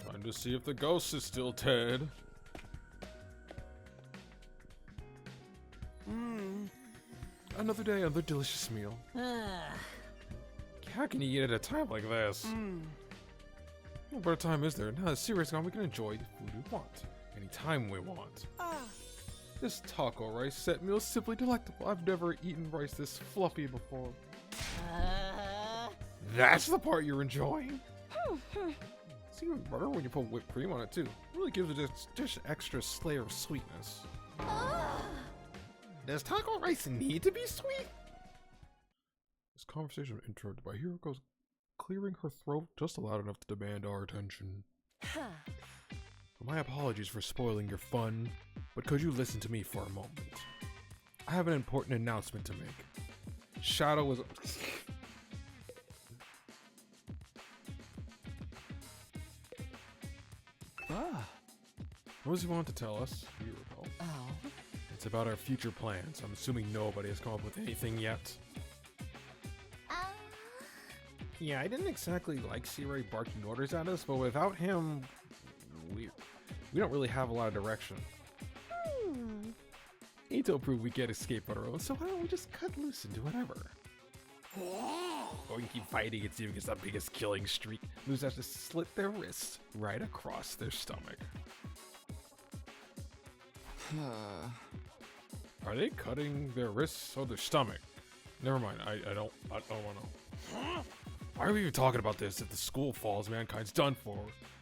Time to see if the ghost is still dead. Another day, another delicious meal. How can you eat at a time like this? What better time is there? Now that Siri's gone, we can enjoy the food we want, anytime we want. This taco rice set meal is simply delectable. I've never eaten rice this fluffy before. That's the part you're enjoying. It's even better when you put whipped cream on it too. It really gives it just extra layer of sweetness. Does taco rice need to be sweet? This conversation was interrupted by Hiroko clearing her throat just loud enough to demand our attention. My apologies for spoiling your fun, but could you listen to me for a moment? I have an important announcement to make. Shadow was... What does he want to tell us? Hiroko. It's about our future plans. I'm assuming nobody has come up with anything yet. Yeah, I didn't exactly like Siri barking orders at us, but without him, we don't really have a lot of direction. Ito proved we can't escape on our own, so why don't we just cut loose and do whatever? Or we can keep fighting and see who gets the biggest killing streak. Losers have to slit their wrists right across their stomach. Are they cutting their wrists or their stomach? Never mind, I don't want to know. Why are we even talking about this? If the school falls, mankind's done for.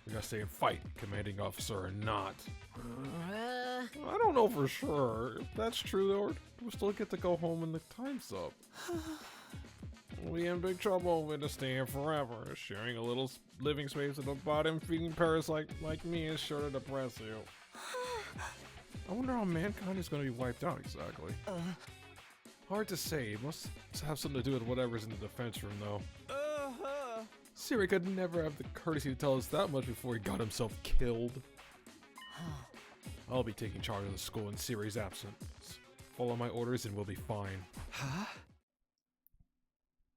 We gotta stay and fight, commanding officer or not. I don't know for sure. If that's true, though, we'll still get to go home when the time's up. We in big trouble with to stay here forever. Sharing a little living space with a bottom-feeding parasite like me is sure to depress you. I wonder how mankind is going to be wiped out exactly. Hard to say. It must have something to do with whatever's in the defense room, though. Siri could never have the courtesy to tell us that much before he got himself killed. I'll be taking charge of the school in Siri's absence. Follow my orders and we'll be fine.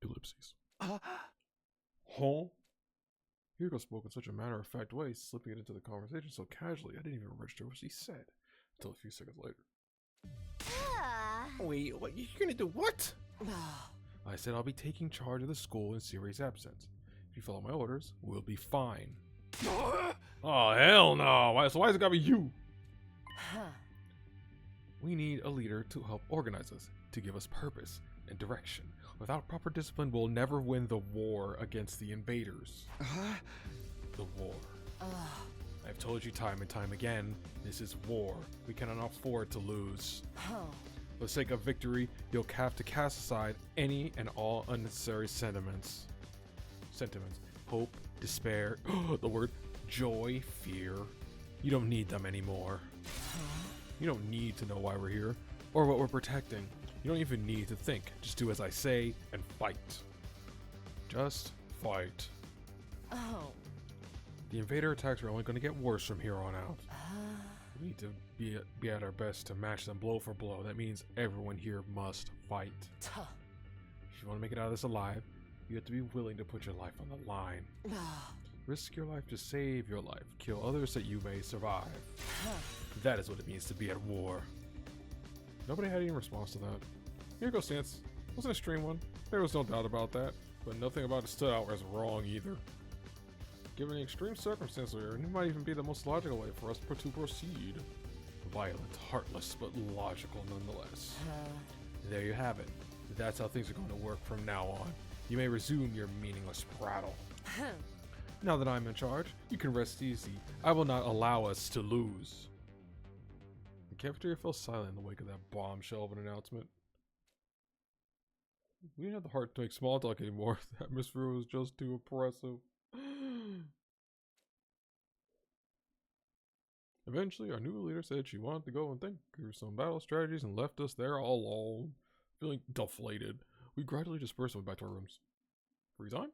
Ellipses. Huh? Hiroko spoke in such a matter-of-fact way, slipping it into the conversation so casually I didn't even register what she said until a few seconds later. Wait, what? You're gonna do what? I said I'll be taking charge of the school in Siri's absence. If you follow my orders, we'll be fine. Oh, hell no! Why has it gotta be you? We need a leader to help organize us, to give us purpose and direction. Without proper discipline, we'll never win the war against the invaders. The war. I've told you time and time again, this is war. We cannot afford to lose. For the sake of victory, you'll have to cast aside any and all unnecessary sentiments. Hope, despair, the word joy, fear. You don't need them anymore. You don't need to know why we're here, or what we're protecting. You don't even need to think. Just do as I say and fight. Just fight. The invader attacks are only going to get worse from here on out. We need to be at our best to match them blow for blow. That means everyone here must fight. If you want to make it out of this alive, you have to be willing to put your life on the line. Risk your life to save your life. Kill others that you may survive. That is what it means to be at war. Nobody had any response to that. Hiriko's stance was an extreme one. There was no doubt about that, but nothing about it stood out as wrong either. Given the extreme circumstances here, it might even be the most logical way for us to proceed. Violent, heartless, but logical nonetheless. There you have it. That's how things are going to work from now on. You may resume your meaningless prattle. Now that I'm in charge, you can rest easy. I will not allow us to lose. The cafeteria fell silent in the wake of that bombshell of an announcement. We didn't have the heart to make small talk anymore. The atmosphere was just too oppressive. Eventually, our new leader said she wanted to go and think through some battle strategies and left us there all alone. Feeling deflated, we gradually dispersed and went back to our rooms. Free time?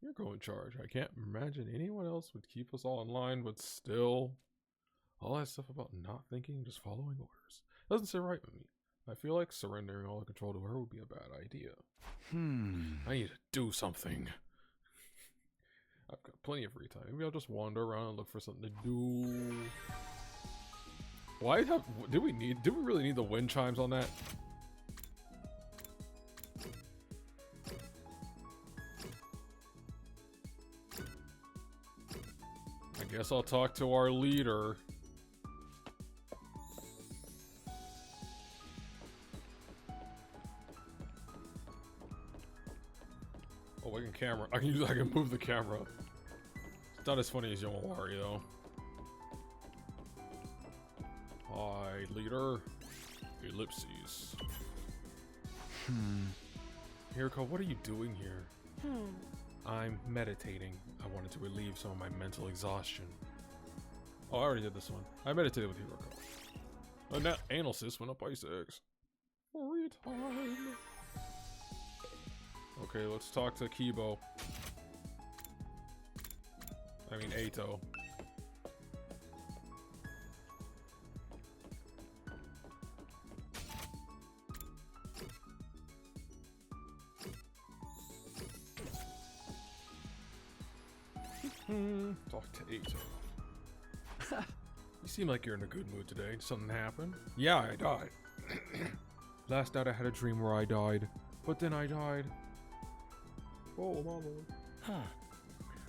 You're in charge. I can't imagine anyone else would keep us all in line, but still, all that stuff about not thinking, just following orders. Doesn't sit right with me. I feel like surrendering all the control to her would be a bad idea. I need to do something. I've got plenty of free time. Maybe I'll just wander around and look for something to do. Why have... Do we really need the wind chimes on that? I guess I'll talk to our leader. Oh, I can camera. I can move the camera. It's not as funny as Yomawari though. Hi, leader. Ellipses. Hiriko, what are you doing here? I'm meditating. I wanted to relieve some of my mental exhaustion. Oh, I already did this one. I meditated with Hiriko. And that anal cyst went up by 6. Free time. Okay, let's talk to Kibo. I mean, Eito. Talk to Eito. You seem like you're in a good mood today. Did something happen? Yeah, I died. Last night I had a dream where I died, but then I died. Oh, my lord.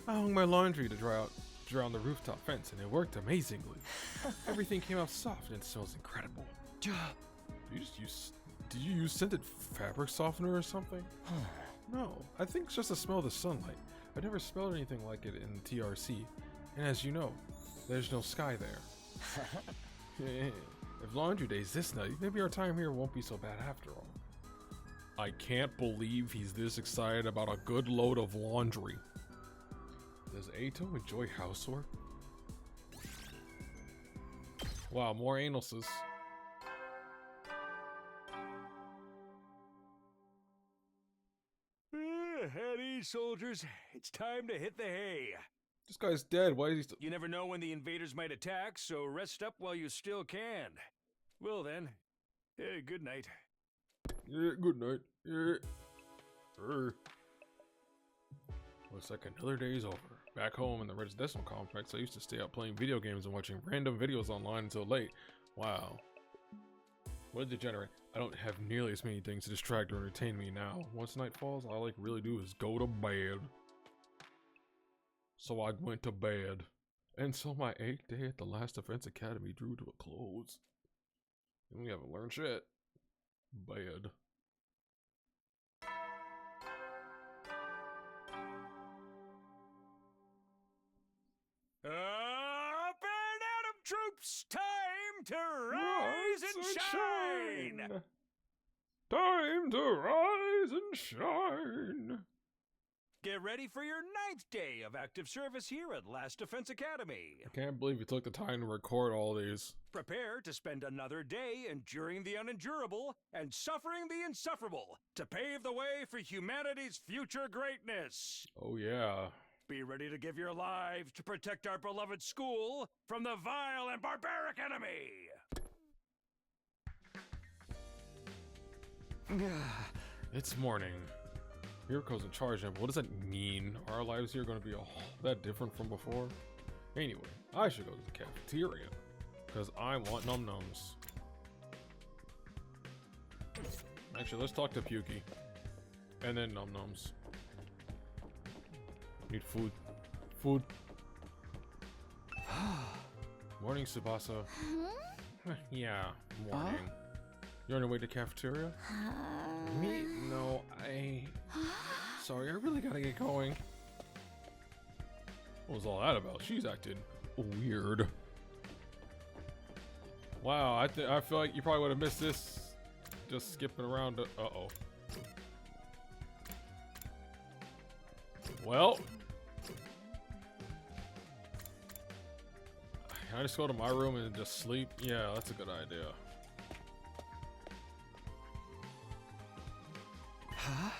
I hung my laundry to dry on the rooftop fence, and it worked amazingly. Everything came out soft, and it smells incredible. Did you use scented fabric softener or something? No, I think it's just the smell of the sunlight. I've never smelled anything like it in TRC, and as you know, there's no sky there. If laundry day's this night, maybe our time here won't be so bad after all. I can't believe he's this excited about a good load of laundry. Does Eito enjoy housework? Wow, more analuses. At ease, soldiers. It's time to hit the hay. This guy's dead. Why is he still... You never know when the invaders might attack, so rest up while you still can. Well then, good night. Yeah, good night. Yeah. Looks like another day's over. Back home in the residential complex, I used to stay up playing video games and watching random videos online until late. Wow. What a degenerate. I don't have nearly as many things to distract or entertain me now. Once night falls, all I can really do is go to bed. So I went to bed. And so my 8th day at the Last Defense Academy drew to a close. And we haven't learned shit. Bad. Up and at 'em, troops! Time to rise and shine! Time to rise and shine! Get ready for your 9th day of active service here at Last Defense Academy. I can't believe you took the time to record all these. Prepare to spend another day enduring the unendurable and suffering the insufferable to pave the way for humanity's future greatness. Oh yeah. Be ready to give your lives to protect our beloved school from the vile and barbaric enemy. It's morning. Hiriko's in charge now, but what does that mean? Are our lives here going to be all that different from before? Anyway, I should go to the cafeteria, because I want num-nums. Actually, let's talk to Puki. And then num-nums. Need food. Food. Morning, Tsubasa. Yeah, morning. You're on your way to cafeteria? Me? No, Sorry, I really gotta get going. What was all that about? She's acting weird. Wow, I feel like you probably would have missed this. Just skipping around. Uh-oh. Well. Can I just go to my room and just sleep? Yeah, that's a good idea. Huh?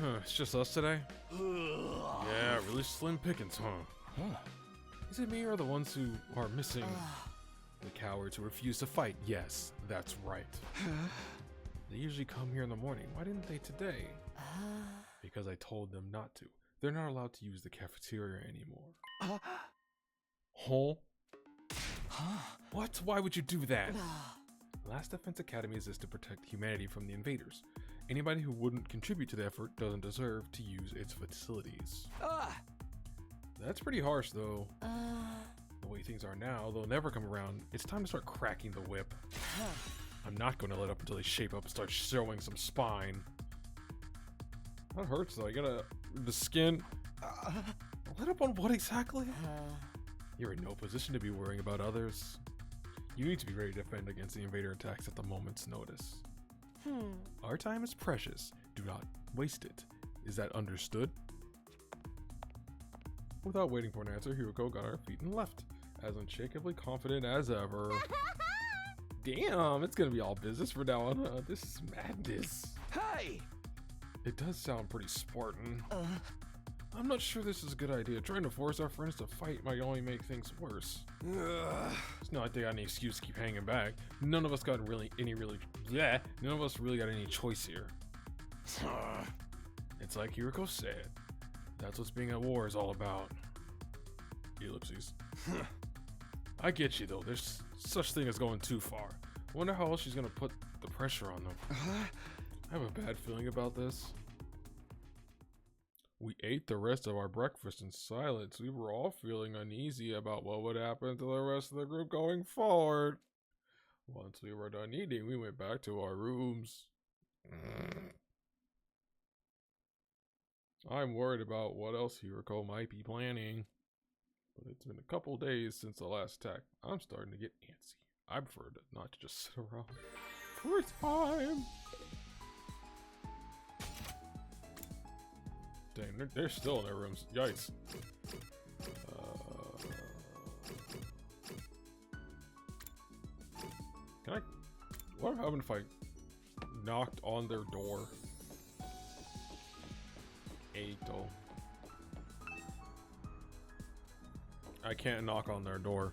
Huh, it's just us today? Yeah, really slim pickings, huh? Huh. Is it me or the ones who are missing? The cowards who refuse to fight. Yes, that's right. They usually come here in the morning. Why didn't they today? Because I told them not to. They're not allowed to use the cafeteria anymore. Huh? What? Why would you do that? Last Defense Academy exists to protect humanity from the invaders. Anybody who wouldn't contribute to the effort doesn't deserve to use its facilities. That's pretty harsh, though. The way things are now, they'll never come around. It's time to start cracking the whip. I'm not going to let up until they shape up and start showing some spine. That hurts, though. You gotta... the skin... let up on what exactly? You're in no position to be worrying about others. You need to be ready to defend against the invader attacks at the moment's notice. Our time is precious. Do not waste it. Is that understood? Without waiting for an answer, Hiroko got her feet and left, as unshakably confident as ever. Damn, it's gonna be all business from now on. This is madness. Hey! It does sound pretty Spartan. I'm not sure this is a good idea. Trying to force our friends to fight might only make things worse. It's not like they got any excuse to keep hanging back. None of us got none of us really got any choice here. It's like Hiroko said. That's what being at war is all about. Ellipses. I get you though. There's such thing as going too far. Wonder how else she's gonna put the pressure on them. I have a bad feeling about this. We ate the rest of our breakfast in silence. We were all feeling uneasy about what would happen to the rest of the group going forward. Once we were done eating, we went back to our rooms. I'm worried about what else Hiroko might be planning. But it's been a couple days since the last attack. I'm starting to get antsy. I prefer to not to just sit around for a time. Dang, they're still in their rooms. Yikes. What would happen if I knocked on their door? Eito. I can't knock on their door.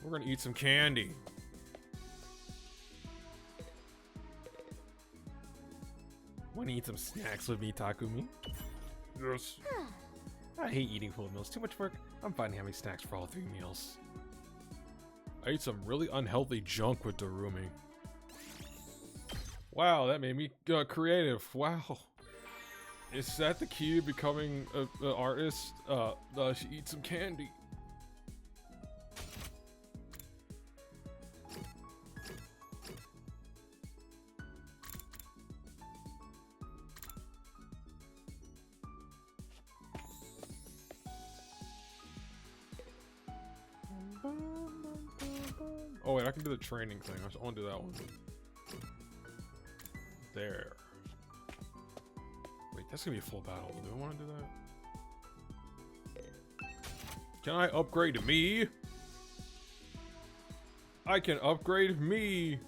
We're gonna eat some candy. Wanna eat some snacks with me, Takumi? Yes. I hate eating full meals. Too much work. I'm fine having snacks for all 3 meals. I ate some really unhealthy junk with Darumi. Wow, that made me creative. Wow. Is that the key to becoming an artist? She eats some candy. Oh wait, I can do the training thing. I want to do that one. There. Wait, that's gonna be a full battle. Do I want to do that? Can I upgrade me? I can upgrade me.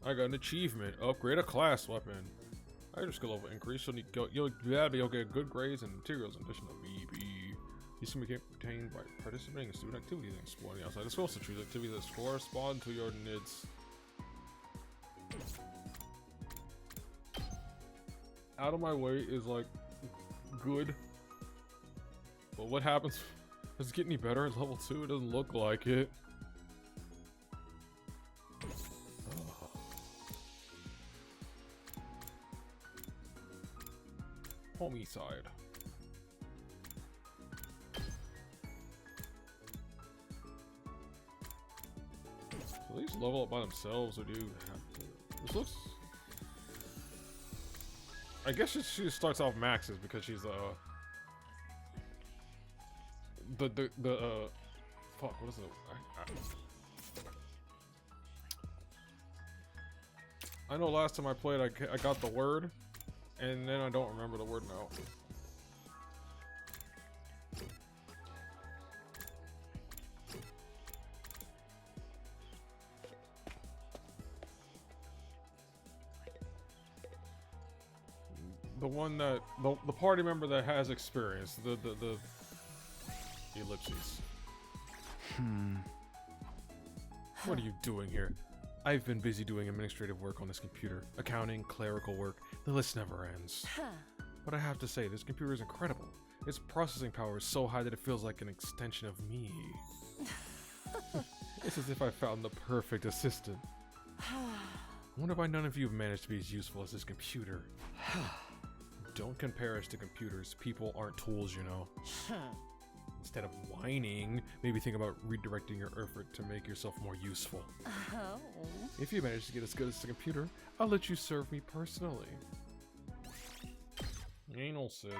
I got an achievement. Upgrade a class weapon. I just skill level increase. You'll get good grades and materials in addition to BP. These can be obtained by participating in student activities and exploring outside the school. So choose activities that correspond to your needs. Out of my way is like good. But what happens? Does it get any better at level 2? It doesn't look like it. Homicide. So these level up by themselves, or do you have to? This looks. I guess she starts off maxes because she's fuck, what is it? I know last time I played, I got the word, and then I don't remember the word now. The one that the party member that has experience, the ellipses. What are you doing here? I've been busy doing administrative work on this computer. Accounting, clerical work, the list never ends. But I have to say, this computer is incredible. Its processing power is so high that it feels like an extension of me. It's as if I found the perfect assistant. I wonder why none of you have managed to be as useful as this computer. Don't compare us to computers. People aren't tools, you know. Instead of whining, maybe think about redirecting your effort to make yourself more useful. If you manage to get as good as the computer, I'll let you serve me personally. Anal sis.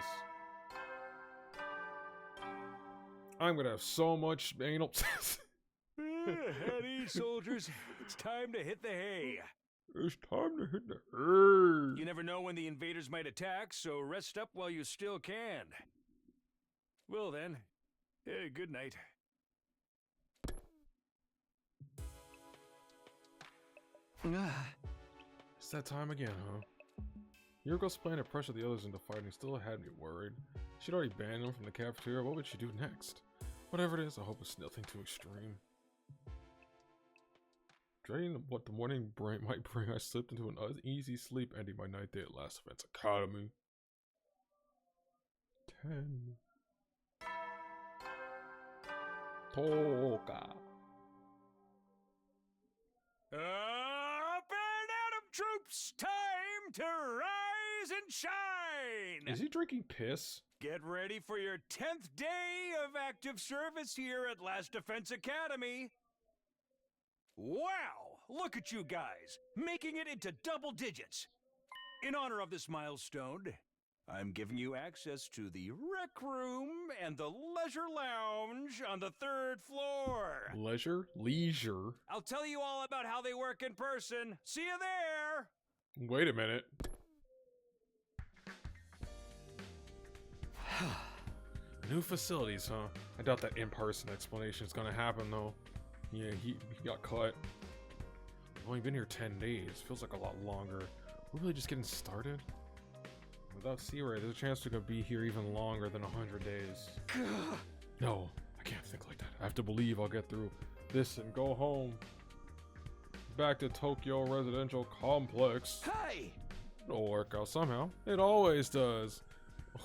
I'm gonna have so much anal sis. Howdy, soldiers. It's time to hit the hay. It's time to hit the hay. You never know when the invaders might attack, so rest up while you still can. Well then, good night. It's that time again, huh? Yuriko's plan to pressure the others into fighting still had me worried. She'd already banned them from the cafeteria. What would she do next? Whatever it is, I hope it's nothing too extreme. Dreading what the morning might bring, I slipped into an uneasy sleep, ending my night day at Last Defense Academy. 10. Toka. Up and Atom troops! Time to rise and shine! Is he drinking piss? Get ready for your 10th day of active service here at Last Defense Academy. Wow! Look at you guys, making it into double digits. In honor of this milestone, I'm giving you access to the rec room and the leisure lounge on the 3rd floor. Leisure? Leisure? I'll tell you all about how they work in person. See you there! Wait a minute. New facilities, huh? I doubt that in-person explanation is gonna happen, though. Yeah, he got cut. I've only been here 10 days. Feels like a lot longer. We're really just getting started? Without Sea-Ray, there's a chance we could be here even longer than 100 days. No, I can't think like that. I have to believe I'll get through this and go home. Back to Tokyo Residential Complex. Hey! It'll work out somehow. It always does.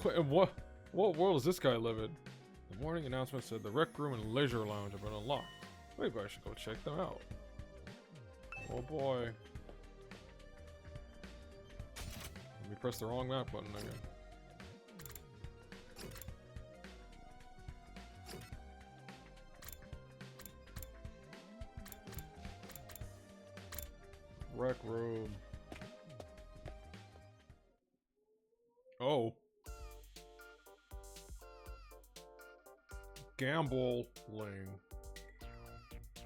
And what world is this guy living? The morning announcement said the rec room and leisure lounge have been unlocked. Maybe I should go check them out. Oh boy. Let me press the wrong map button again. Rec room. Oh. Gambling.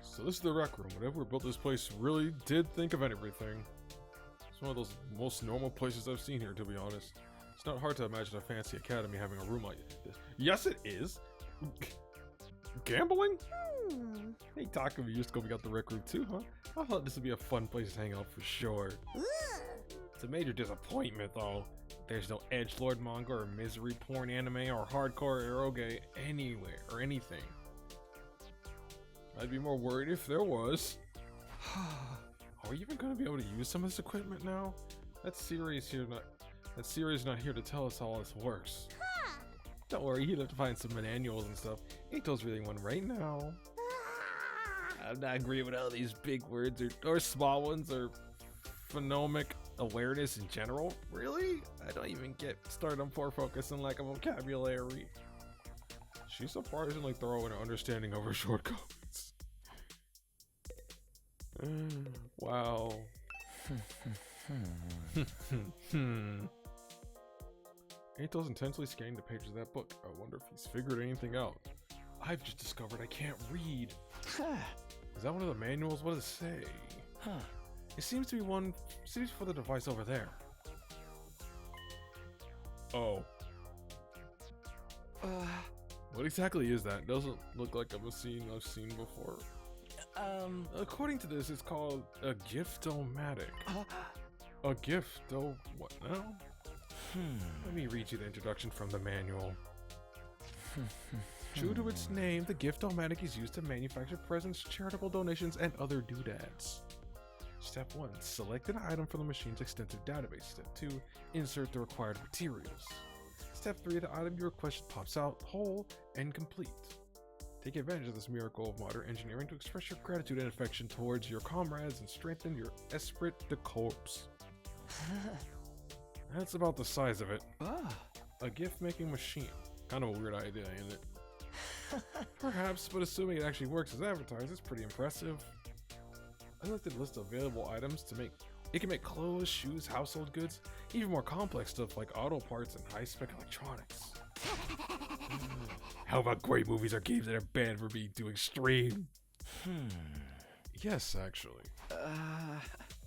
So this is the rec room. Whatever built this place really did think of everything. It's one of those most normal places I've seen here, to be honest. It's not hard to imagine a fancy academy having a room like this. Yes, it is. Gambling? Hey, Takumi, you just go we got the rec room too, huh? I thought this would be a fun place to hang out for sure. It's a major disappointment, though. There's no edgelord manga or misery porn anime or hardcore eroge anywhere or anything. I'd be more worried if there was. Are we even going to be able to use some of this equipment now? That series not here to tell us how all this works. Don't worry, you'll have to find some manuals and stuff. Ito's reading one right now. I'm not agreeing with all these big words or small ones or phonemic awareness in general. Really? I don't even get started on poor focus and lack of vocabulary. She's surprisingly thorough in her understanding of her shortcomings. Wow. Ito's intensely scanning the pages of that book. I wonder if he's figured anything out. I've just discovered I can't read. Is that one of the manuals? What does it say? It seems to be one. Seems for the device over there. Oh. What exactly is that? Doesn't look like a machine I've seen before. According to this, it's called a Gift-O-Matic. A Gift-O... what now? Let me read you the introduction from the manual. True to its name, the Gift-O-Matic is used to manufacture presents, charitable donations, and other doodads. Step 1. Select an item from the machine's extensive database. Step 2. Insert the required materials. Step 3. The item you requested pops out whole and complete. Take advantage of this miracle of modern engineering to express your gratitude and affection towards your comrades and strengthen your esprit de corps. That's about the size of it. A gift-making machine. Kind of a weird idea, ain't it? Perhaps, but assuming it actually works as advertised, it's pretty impressive. I looked at the list of available items to make. It can make clothes, shoes, household goods, even more complex stuff like auto parts and high-spec electronics. How about great movies or games that are banned for being too extreme? Yes, actually.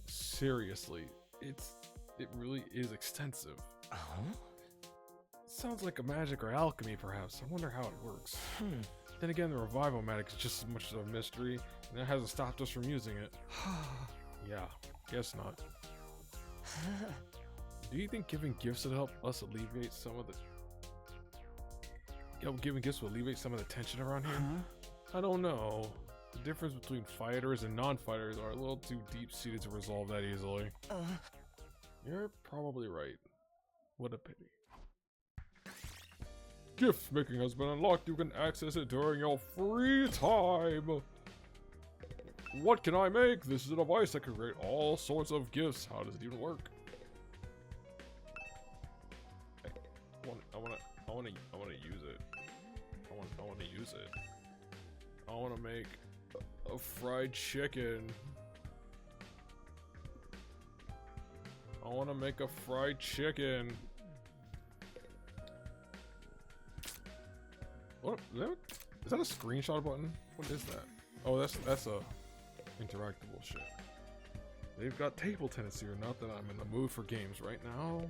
Seriously, it really is extensive. Sounds like a magic or alchemy, perhaps. I wonder how it works. Then again, the Revival-Matic is just as much of a mystery, and that hasn't stopped us from using it. Yeah, guess not. Do you think giving gifts would help us alleviate some of the... giving gifts will alleviate some of the tension around here? I don't know. The difference between fighters and non-fighters are a little too deep-seated to resolve that easily. You're probably right. What a pity. Gift making has been unlocked. You can access it during your free time. What can I make? This is a device that can create all sorts of gifts. How does it even work? I want to use it. I want to use it. I want to make a fried chicken. I want to make a fried chicken. What is that a screenshot button? What is that? Oh, that's a interactable shit. They've got table tennis here. Not that I'm in the mood for games right now.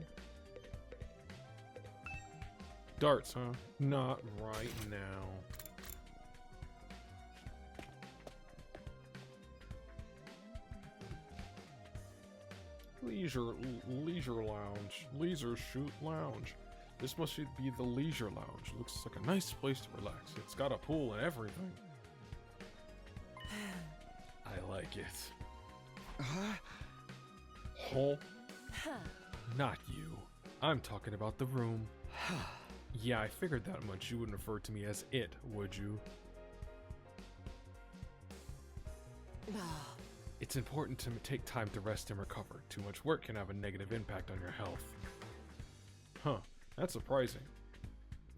Darts, huh? Not right now. Leisure lounge. Leisure shoot lounge. This must be the leisure lounge. Looks like a nice place to relax. It's got a pool and everything. I like it. Huh? Not you. I'm talking about the room. Yeah, I figured that much. You wouldn't refer to me as it, would you? It's important to take time to rest and recover. Too much work can have a negative impact on your health. Huh, that's surprising.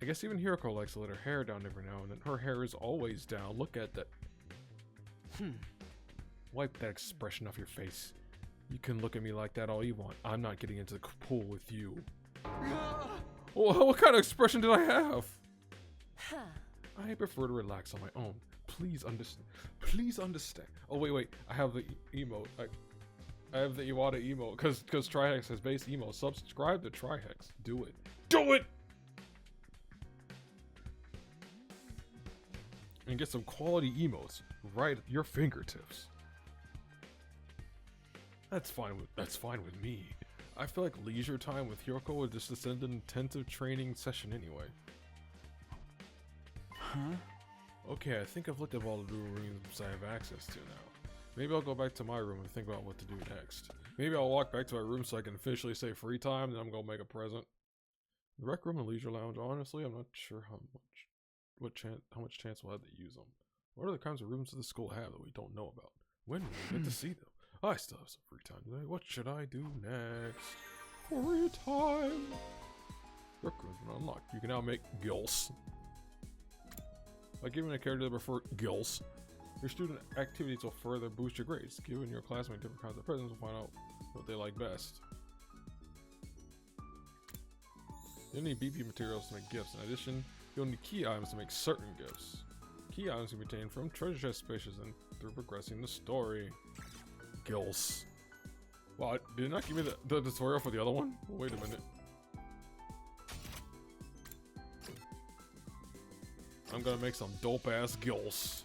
I guess even Hiroko likes to let her hair down every now and then. Her hair is always down. Look at that. Wipe that expression off your face. You can look at me like that all you want. I'm not getting into the pool with you. What kind of expression did I have? I prefer to relax on my own. Please understand. Please understand. Oh wait. I have the emote. I have the Iwata emote because Trihex has base emote. Subscribe to Trihex. Do it. Do it. And get some quality emotes right at your fingertips. That's fine with me. I feel like leisure time with Hiroko would just send an intensive training session anyway. Okay, I think I've looked at all the rooms I have access to now. Maybe I'll go back to my room and think about what to do next. Maybe I'll walk back to my room so I can officially say free time, then I'm gonna make a present. The rec room and leisure lounge, honestly, I'm not sure how much chance we'll have to use them. What are the kinds of rooms that the school have that we don't know about? When will we get to see them? I still have some free time today. What should I do next? Free time! Rec room's been unlocked. You can now make gills. By giving a character that prefer gills, your student activities will further boost your grades. Giving your classmates different kinds of presents will find out what they like best. You'll need BP materials to make gifts. In addition, you'll need key items to make certain gifts. key items can be obtained from treasure chest spaces and through progressing the story. Gills. Well, did it not give me the tutorial for the other one? Wait a minute. I'm gonna make some dope ass gills.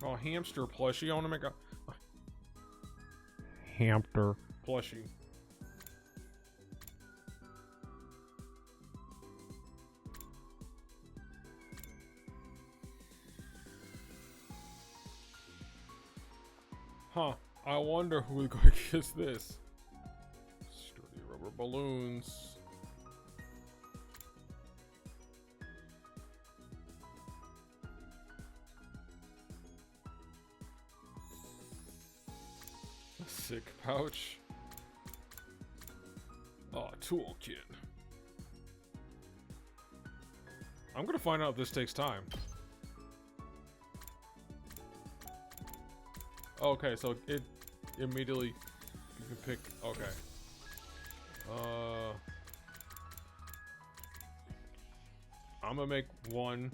Oh, hamster plushie. I want to make a hamster plushie. Huh. I wonder who gets this. Sturdy rubber balloons. Sick pouch. Oh, toolkit. I'm gonna find out if this takes time. Okay, so it immediately you can pick. Okay. I'm gonna make one.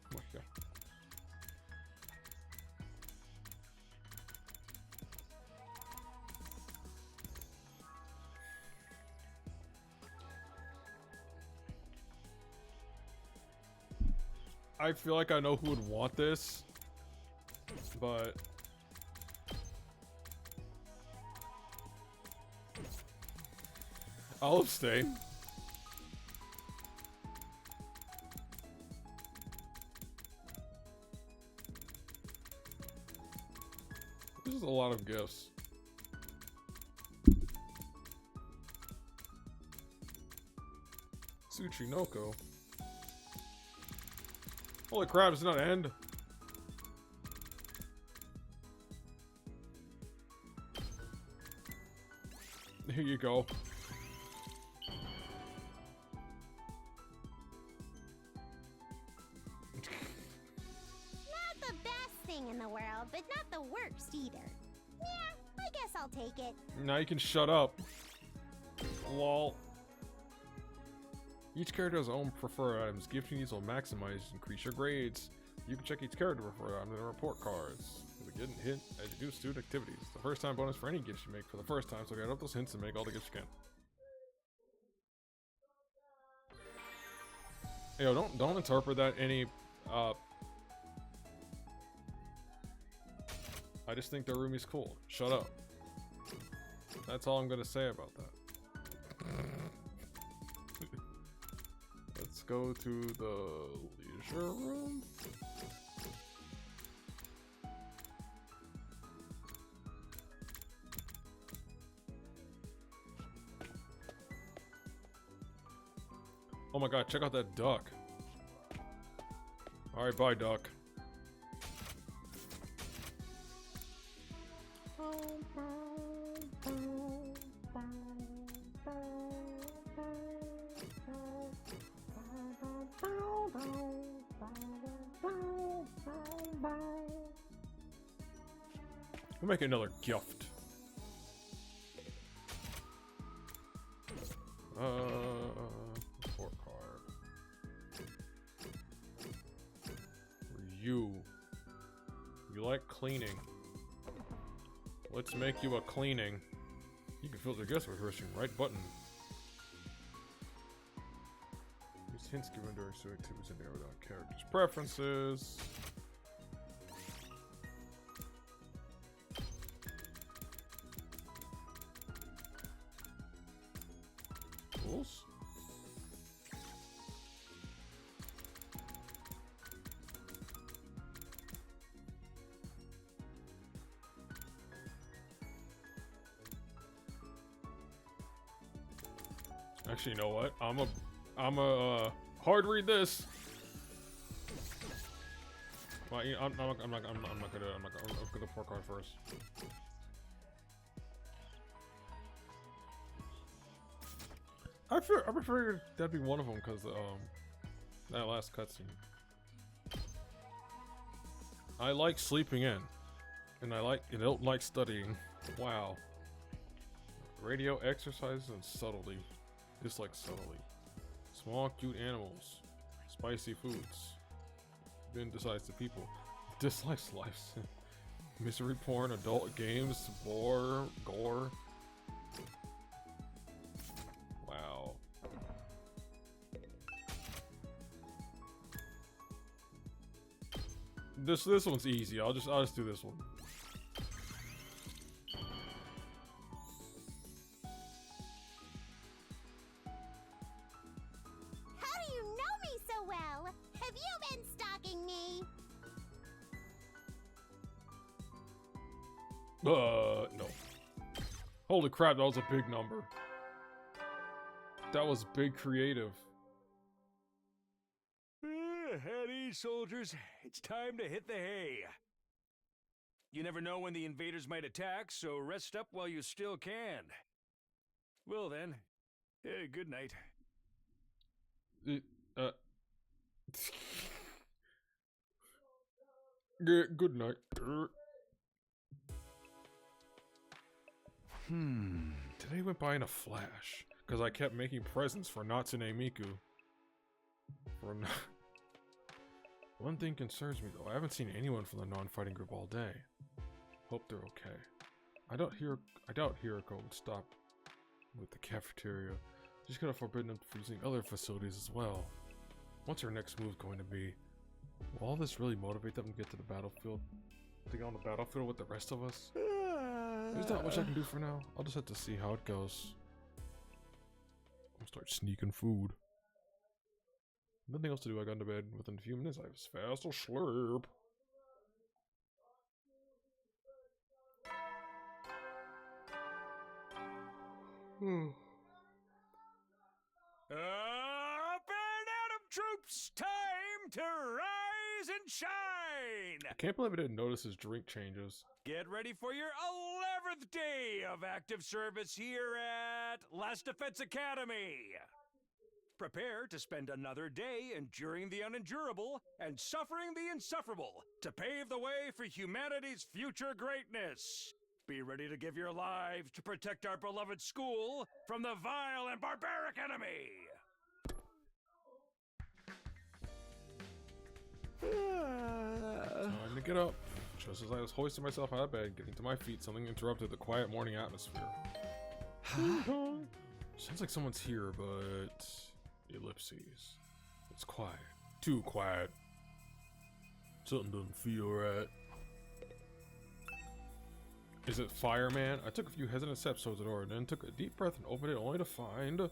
Oh my God. I feel like I know who would want this, but I'll abstain. This is a lot of gifts. Tsuchinoko. Holy crap, it's not an end. Here you go. Not the best thing in the world, but not the worst either. Yeah, I guess I'll take it. Now you can shut up. Lol. Each character has their own preferred items. Gifting these will increase your grades. You can check each character preferred item in the report cards. You'll get a hint as you do student activities. It's the first time bonus for any gifts you make for the first time, so get up those hints and make all the gifts you can. Yo, don't interpret that any I just think Darumi's cool. Shut up. That's all I'm gonna say about that. Let's go to the leisure room. Oh my god, check out that duck. Alright, bye, duck. We'll make another gift. Report card. You like cleaning. Let's make you a cleaning. You can filter guests by pressing right button. Use hints given during certain activities and narrow down characters' preferences. Rules. Actually, you know what? I'm a hard read this. Well, I'm not gonna look at the report card first. I figured that'd be one of them because that last cutscene. I like sleeping in, and I don't like studying. Wow. Radio, exercise, and subtlety. Dislike subtlety. Small, cute animals. Spicy foods. Then decides the people. Dislikes life. Misery porn, adult games, gore. Wow. This one's easy. I'll just do this one. How do you know me so well? Have you been stalking me? No. Holy crap, that was a big number. That was big creative. At ease, soldiers. It's time to hit the hay. You never know when the invaders might attack, so rest up while you still can. Well then, good night. Good night. Today went by in a flash, because I kept making presents for Natsune Miku. One thing concerns me though, I haven't seen anyone from the non-fighting group all day. Hope they're okay. I doubt Hiroko would stop with the cafeteria. She's gonna forbid them from using other facilities as well. What's her next move going to be? Will all this really motivate them to get to the battlefield? To get on the battlefield with the rest of us? There's not much I can do for now. I'll just have to see how it goes. I'll start sneaking food. Nothing else to do. I got into bed within a few minutes. I was fast asleep. Up and out of troops! Time to rise and shine! I can't believe I didn't notice his drink changes. Get ready for your 11th day of active service here at Last Defense Academy. Prepare to spend another day enduring the unendurable and suffering the insufferable to pave the way for humanity's future greatness. Be ready to give your lives to protect our beloved school from the vile and barbaric enemy. Time to get up. Just as I was hoisting myself out of bed, getting to my feet, something interrupted the quiet morning atmosphere. Sounds like someone's here, but... ellipses. It's quiet. Too quiet. Something doesn't feel right. Is it Fireman? I took a few hesitant steps towards the door, and then took a deep breath and opened it only to find...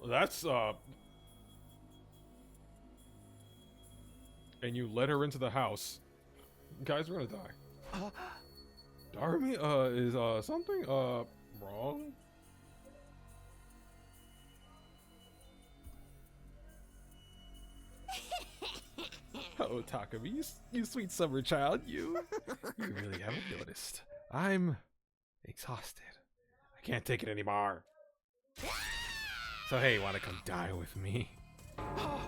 That's, and you let her into the house. Guys, we're gonna die. Darmy, is, something, wrong? Oh, Takumi, you sweet summer child, you really haven't noticed. I'm exhausted. I can't take it anymore. So hey, wanna come die with me? Huh?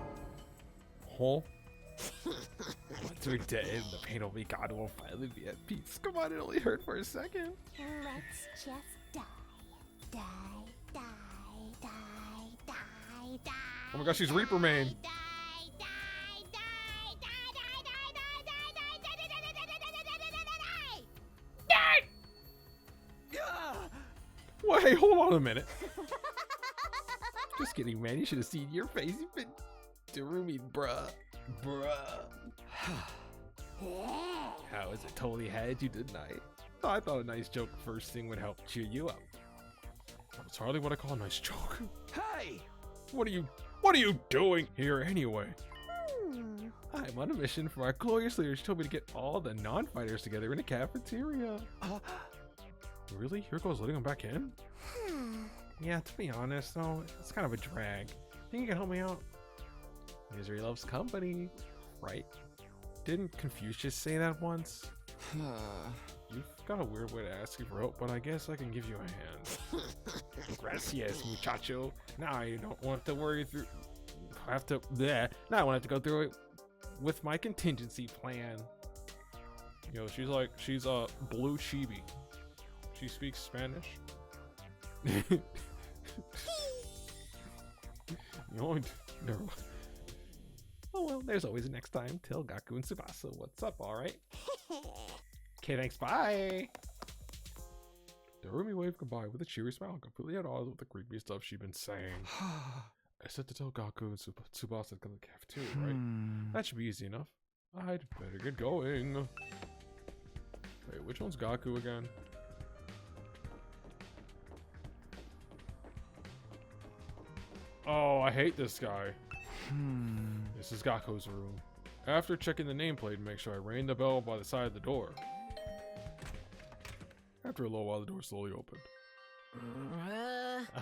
Once we're dead, the pain will be gone and we'll finally be at peace. Come on, it only hurt for a second. Let's just die. Die, die, die, die, die. Oh my gosh, she's Reaper Main. Wait, hold on a minute. Just kidding, man. You should have seen your face. You've been Darumi, bruh. How is it? Totally had you, didn't I? I thought a nice joke first thing would help cheer you up. It's hardly what I call a nice joke. Hey! What are you doing here anyway? I'm on a mission for our glorious leader. She told me to get all the non-fighters together in a cafeteria. Really? Hiroko's letting them back in? Yeah, to be honest though, it's kind of a drag. Think you can help me out? Misery loves company, right? Didn't Confucius say that once? you've got a weird way to ask for help, but I guess I can give you a hand. Gracias, muchacho. Now I don't want to worry through. Now I won't have to go through it with my contingency plan. You know, she's a blue chibi. She speaks Spanish. You know, never mind. Oh well, there's always a next time. Tell Gaku and Tsubasa what's up, alright? Okay, thanks, bye! Darumi waved goodbye with a cheery smile, completely at odds with the creepy stuff she'd been saying. I said to tell Gaku and Tsubasa to come to the cafeteria, right? That should be easy enough. I'd better get going. Wait, which one's Gaku again? Oh, I hate this guy. This is Gaku's room. After checking the nameplate to make sure I rang the bell by the side of the door. After a little while, the door slowly opened.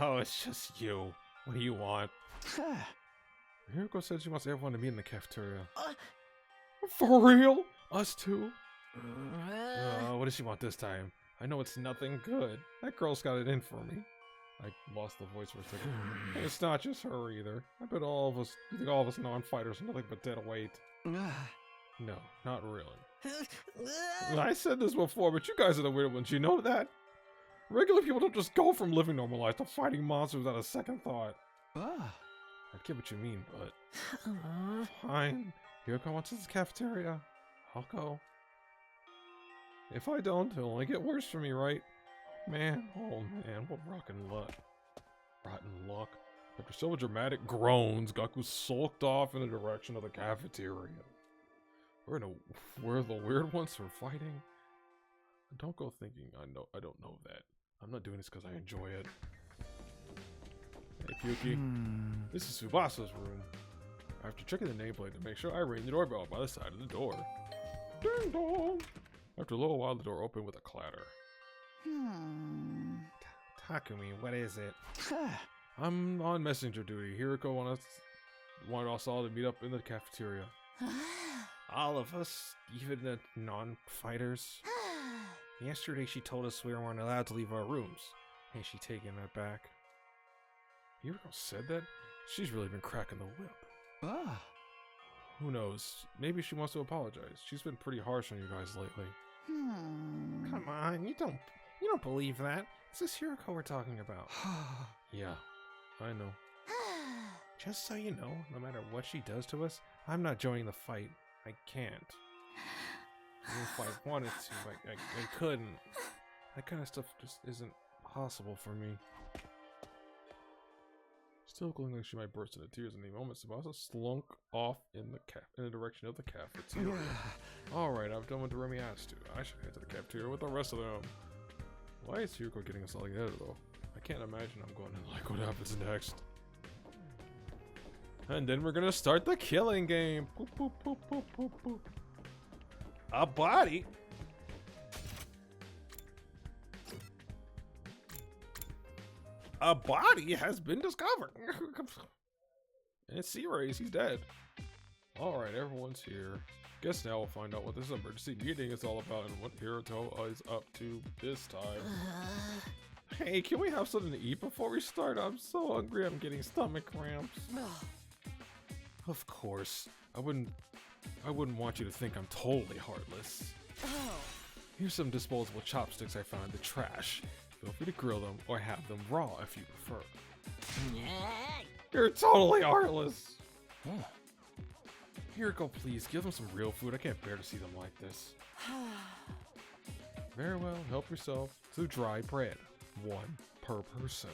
Oh, it's just you. What do you want? Hiroko said she wants everyone to meet in the cafeteria. For real? Us too? What does she want this time? I know it's nothing good. That girl's got it in for me. I lost the voice for a second. It's not just her either. I bet you think all of us non-fighters are nothing but dead weight. No, not really. I said this before, but you guys are the weird ones, you know that? Regular people don't just go from living normal life to fighting monsters without a second thought. I get what you mean, but... Fine. Hiroko wants this cafeteria. I'll go. If I don't, it'll only get worse for me, right? Man, oh man, what rotten luck. After several dramatic groans, Gaku sulked off in the direction of the cafeteria. Where the weird ones are fighting? Don't go thinking I don't know that. I'm not doing this because I enjoy it. Hey Kyuki, this is Tsubasa's room. After checking the nameplate to make sure, I rang the doorbell by the side of the door. Ding dong! After a little while, the door opened with a clatter. Takumi, what is it? I'm on messenger duty. Hiroko wanted us all to meet up in the cafeteria. All of us, even the non-fighters. Yesterday she told us we weren't allowed to leave our rooms. Ain't she taking that back? Hiroko said that? She's really been cracking the whip. Who knows? Maybe she wants to apologize. She's been pretty harsh on you guys lately. Come on, you don't believe that. This is Hiroko we're talking about. Yeah, I know. Just so you know, no matter what she does to us, I'm not joining the fight. I can't. Even if I wanted to, I couldn't. That kind of stuff just isn't possible for me. Still looking like she might burst into tears in the moment, Tsubasa slunk off in the direction of the cafeteria. Alright, I've done what Doremi asked to. I should head to the cafeteria with the rest of them. Why is Hiroko getting us all together though? I can't imagine I'm going to like what happens next. And then we're gonna start the killing game. Boop, boop, boop, boop, boop, boop. A body? A body has been discovered. And it's C-Rays, he's dead. Alright, everyone's here. Guess now we'll find out what this emergency meeting is all about and what Hiroko is up to this time. Hey, can we have something to eat before we start? I'm so hungry, I'm getting stomach cramps. Of course. I wouldn't want you to think I'm totally heartless. Here's some disposable chopsticks I found in the trash. Feel free to grill them or have them raw if you prefer. You're totally heartless. Hiroko, please give them some real food. I can't bear to see them like this. Very well, help yourself to dry bread. 1 per person.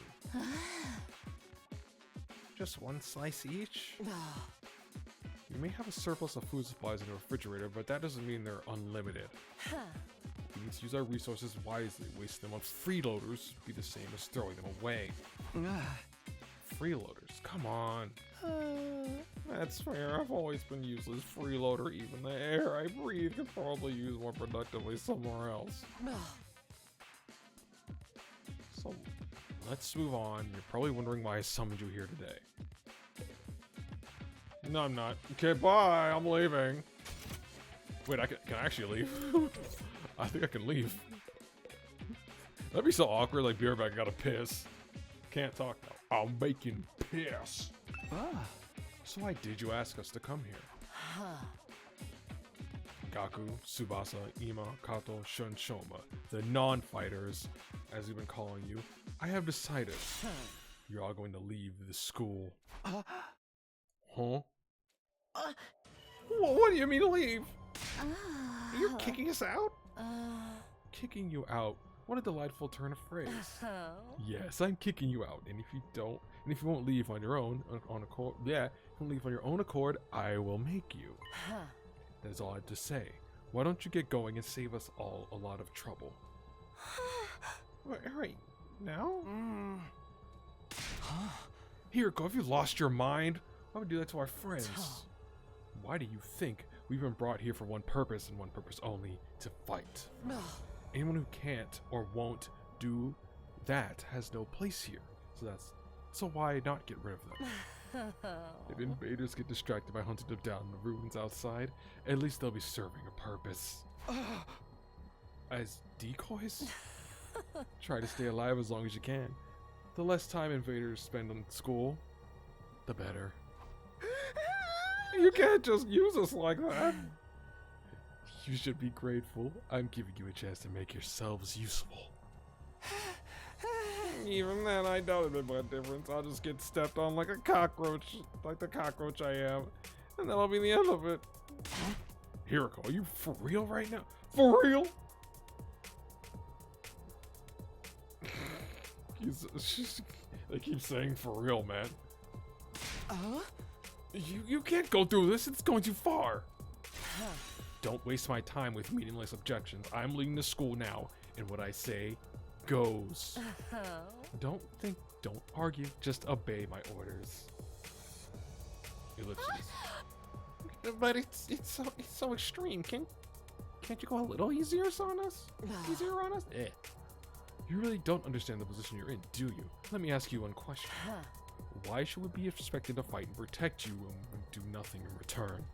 Just 1 slice each? You may have a surplus of food supplies in the refrigerator, but that doesn't mean they're unlimited. We need to use our resources wisely. Wasting them on freeloaders would be the same as throwing them away. Freeloaders, come on. That's fair, I've always been useless freeloader. Even the air I breathe could probably use more productively somewhere else. So, let's move on. You're probably wondering why I summoned you here today. No, I'm not. Okay, bye, I'm leaving. Wait, can I actually leave? I think I can leave. That'd be so awkward, like, be right back, I gotta piss. Can't talk now. I'm making piss. So why did you ask us to come here? Gaku, Tsubasa, Ima, Kato, Shun, Shoma, the non-fighters, as we've been calling you, I have decided you're all going to leave the school. Huh? What do you mean leave? You're kicking us out? Kicking you out? What a delightful turn of phrase. Yes, I'm kicking you out, and if you won't leave on your own, if you won't leave on your own accord, I will make you. That is all I have to say. Why don't you get going and save us all a lot of trouble? Right now? Hiriko, have you lost your mind? Why would you do that to our friends? Why do you think we've been brought here for one purpose and one purpose only, to fight? Anyone who can't or won't do that has no place here. So why not get rid of them? If invaders get distracted by hunting them down in the ruins outside, at least they'll be serving a purpose. As decoys? Try to stay alive as long as you can. The less time invaders spend on school, the better. You can't just use us like that. You should be grateful. I'm giving you a chance to make yourselves useful. Even then, I doubt it'll make a difference. I'll just get stepped on like a cockroach, like the cockroach I am, and that'll be the end of it. Hiriko, are you for real right now? For real? They keep saying for real, man. You can't go through this. It's going too far. Don't waste my time with meaningless objections. I'm leaving the school now, and what I say goes. Don't argue, just obey my orders. Ellipses. But it's so extreme. Can't you go a little easier on us? You really don't understand the position you're in, do you? Let me ask you one question. Why should we be expected to fight and protect you when we do nothing in return?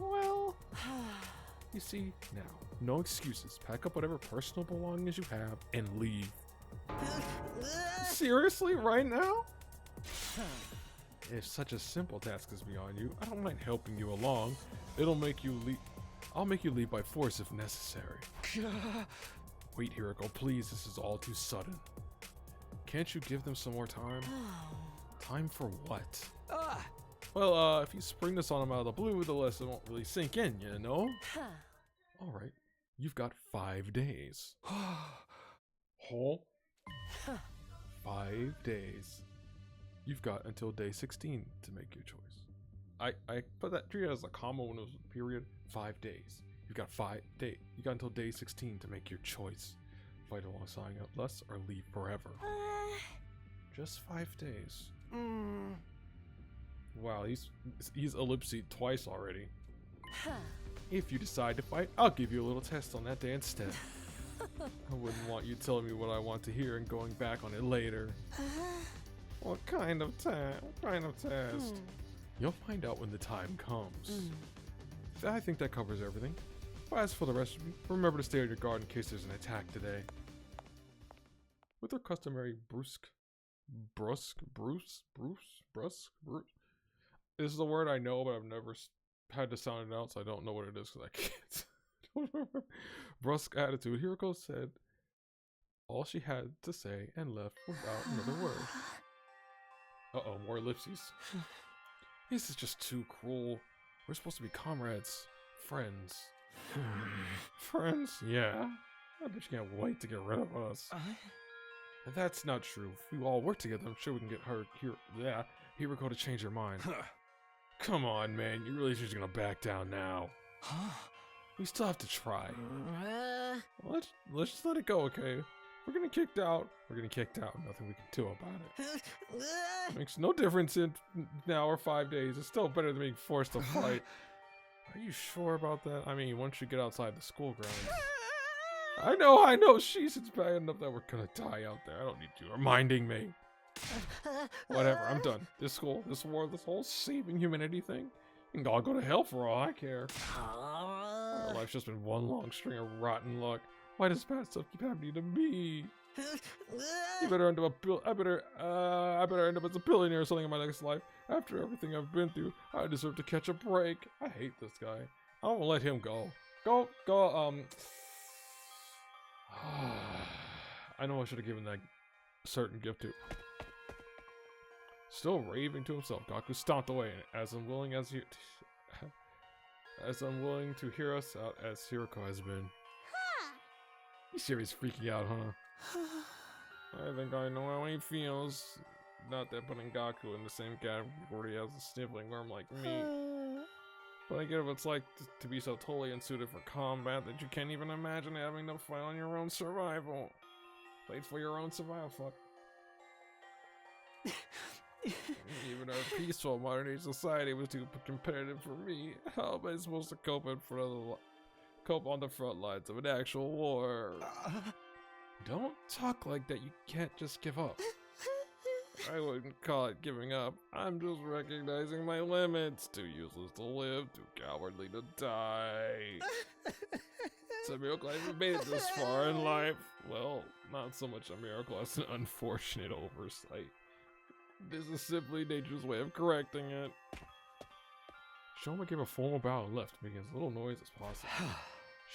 Well, you see, now, no excuses. Pack up whatever personal belongings you have and leave. Seriously, right now? If such a simple task is beyond you, I don't mind helping you along. I'll make you leave by force if necessary. Wait, Hiriko, please, this is all too sudden. Can't you give them some more time? Time for what? Well, if you spring this on them out of the blue, the lesson won't really sink in, you know? Alright, you've got 5 days. 5 days. You've got until day 16 to make your choice. I put that treat as a comma when it was a period. 5 days. You've got 5 days. You got until day 16 to make your choice. Fight alongside us or leave forever. Just 5 days. Wow, he's ellipsed twice already. If you decide to fight, I'll give you a little test on that day instead. I wouldn't want you telling me what I want to hear and going back on it later. What kind of test? You'll find out when the time comes. I think that covers everything. As for the rest of you, remember to stay on your guard in case there's an attack today. With her customary brusque. This is a word I know, but I've never had to sound it out, so I don't know what it is because I can't. Don't remember. Brusque attitude. Hiriko said all she had to say and left without another word. Uh-oh, more ellipses. This is just too cruel. We're supposed to be comrades. Friends. Friends? Yeah. I bet you can't wait to get rid of us. That's not true. If we all work together, I'm sure we can get her Hiriko to change her mind. Come on, man. You really just gonna back down now. We still have to try. Let's just let it go, okay? We're getting kicked out. Nothing we can do about it. Makes no difference in now or 5 days. It's still better than being forced to fight. Are you sure about that? I mean, once you get outside the school grounds. I know. She's it's bad enough that we're gonna die out there. I don't need you reminding me. Whatever, I'm done. This school, this war, this whole saving humanity thing, You can all go to hell for all I care. My life's just been one long string of rotten luck. Why does bad stuff keep happening to me? You better end up I better end up as a billionaire or something in my next life. After everything I've been through, I deserve to catch a break. I hate this guy. I won't let him go. Go. I know I should have given that certain gift to. Still raving to himself, Gaku stomped away, as unwilling to hear us out as Hiroko has been. You serious freaking out, huh? I think I know how he feels. Not that putting Gaku in the same category as a sniveling worm like me. But I get what it's like to be so totally unsuited for combat that you can't even imagine having to fight on your own survival. Fight for your own survival, fuck. Even our peaceful modern-age society was too competitive for me. How am I supposed to cope on the front lines of an actual war? Don't talk like that. You can't just give up. I wouldn't call it giving up. I'm just recognizing my limits. Too useless to live, too cowardly to die. It's a miracle I even made it this far in life. Well, not so much a miracle as an unfortunate oversight. This is simply nature's way of correcting it. Shoma gave a formal bow and left, making as little noise as possible.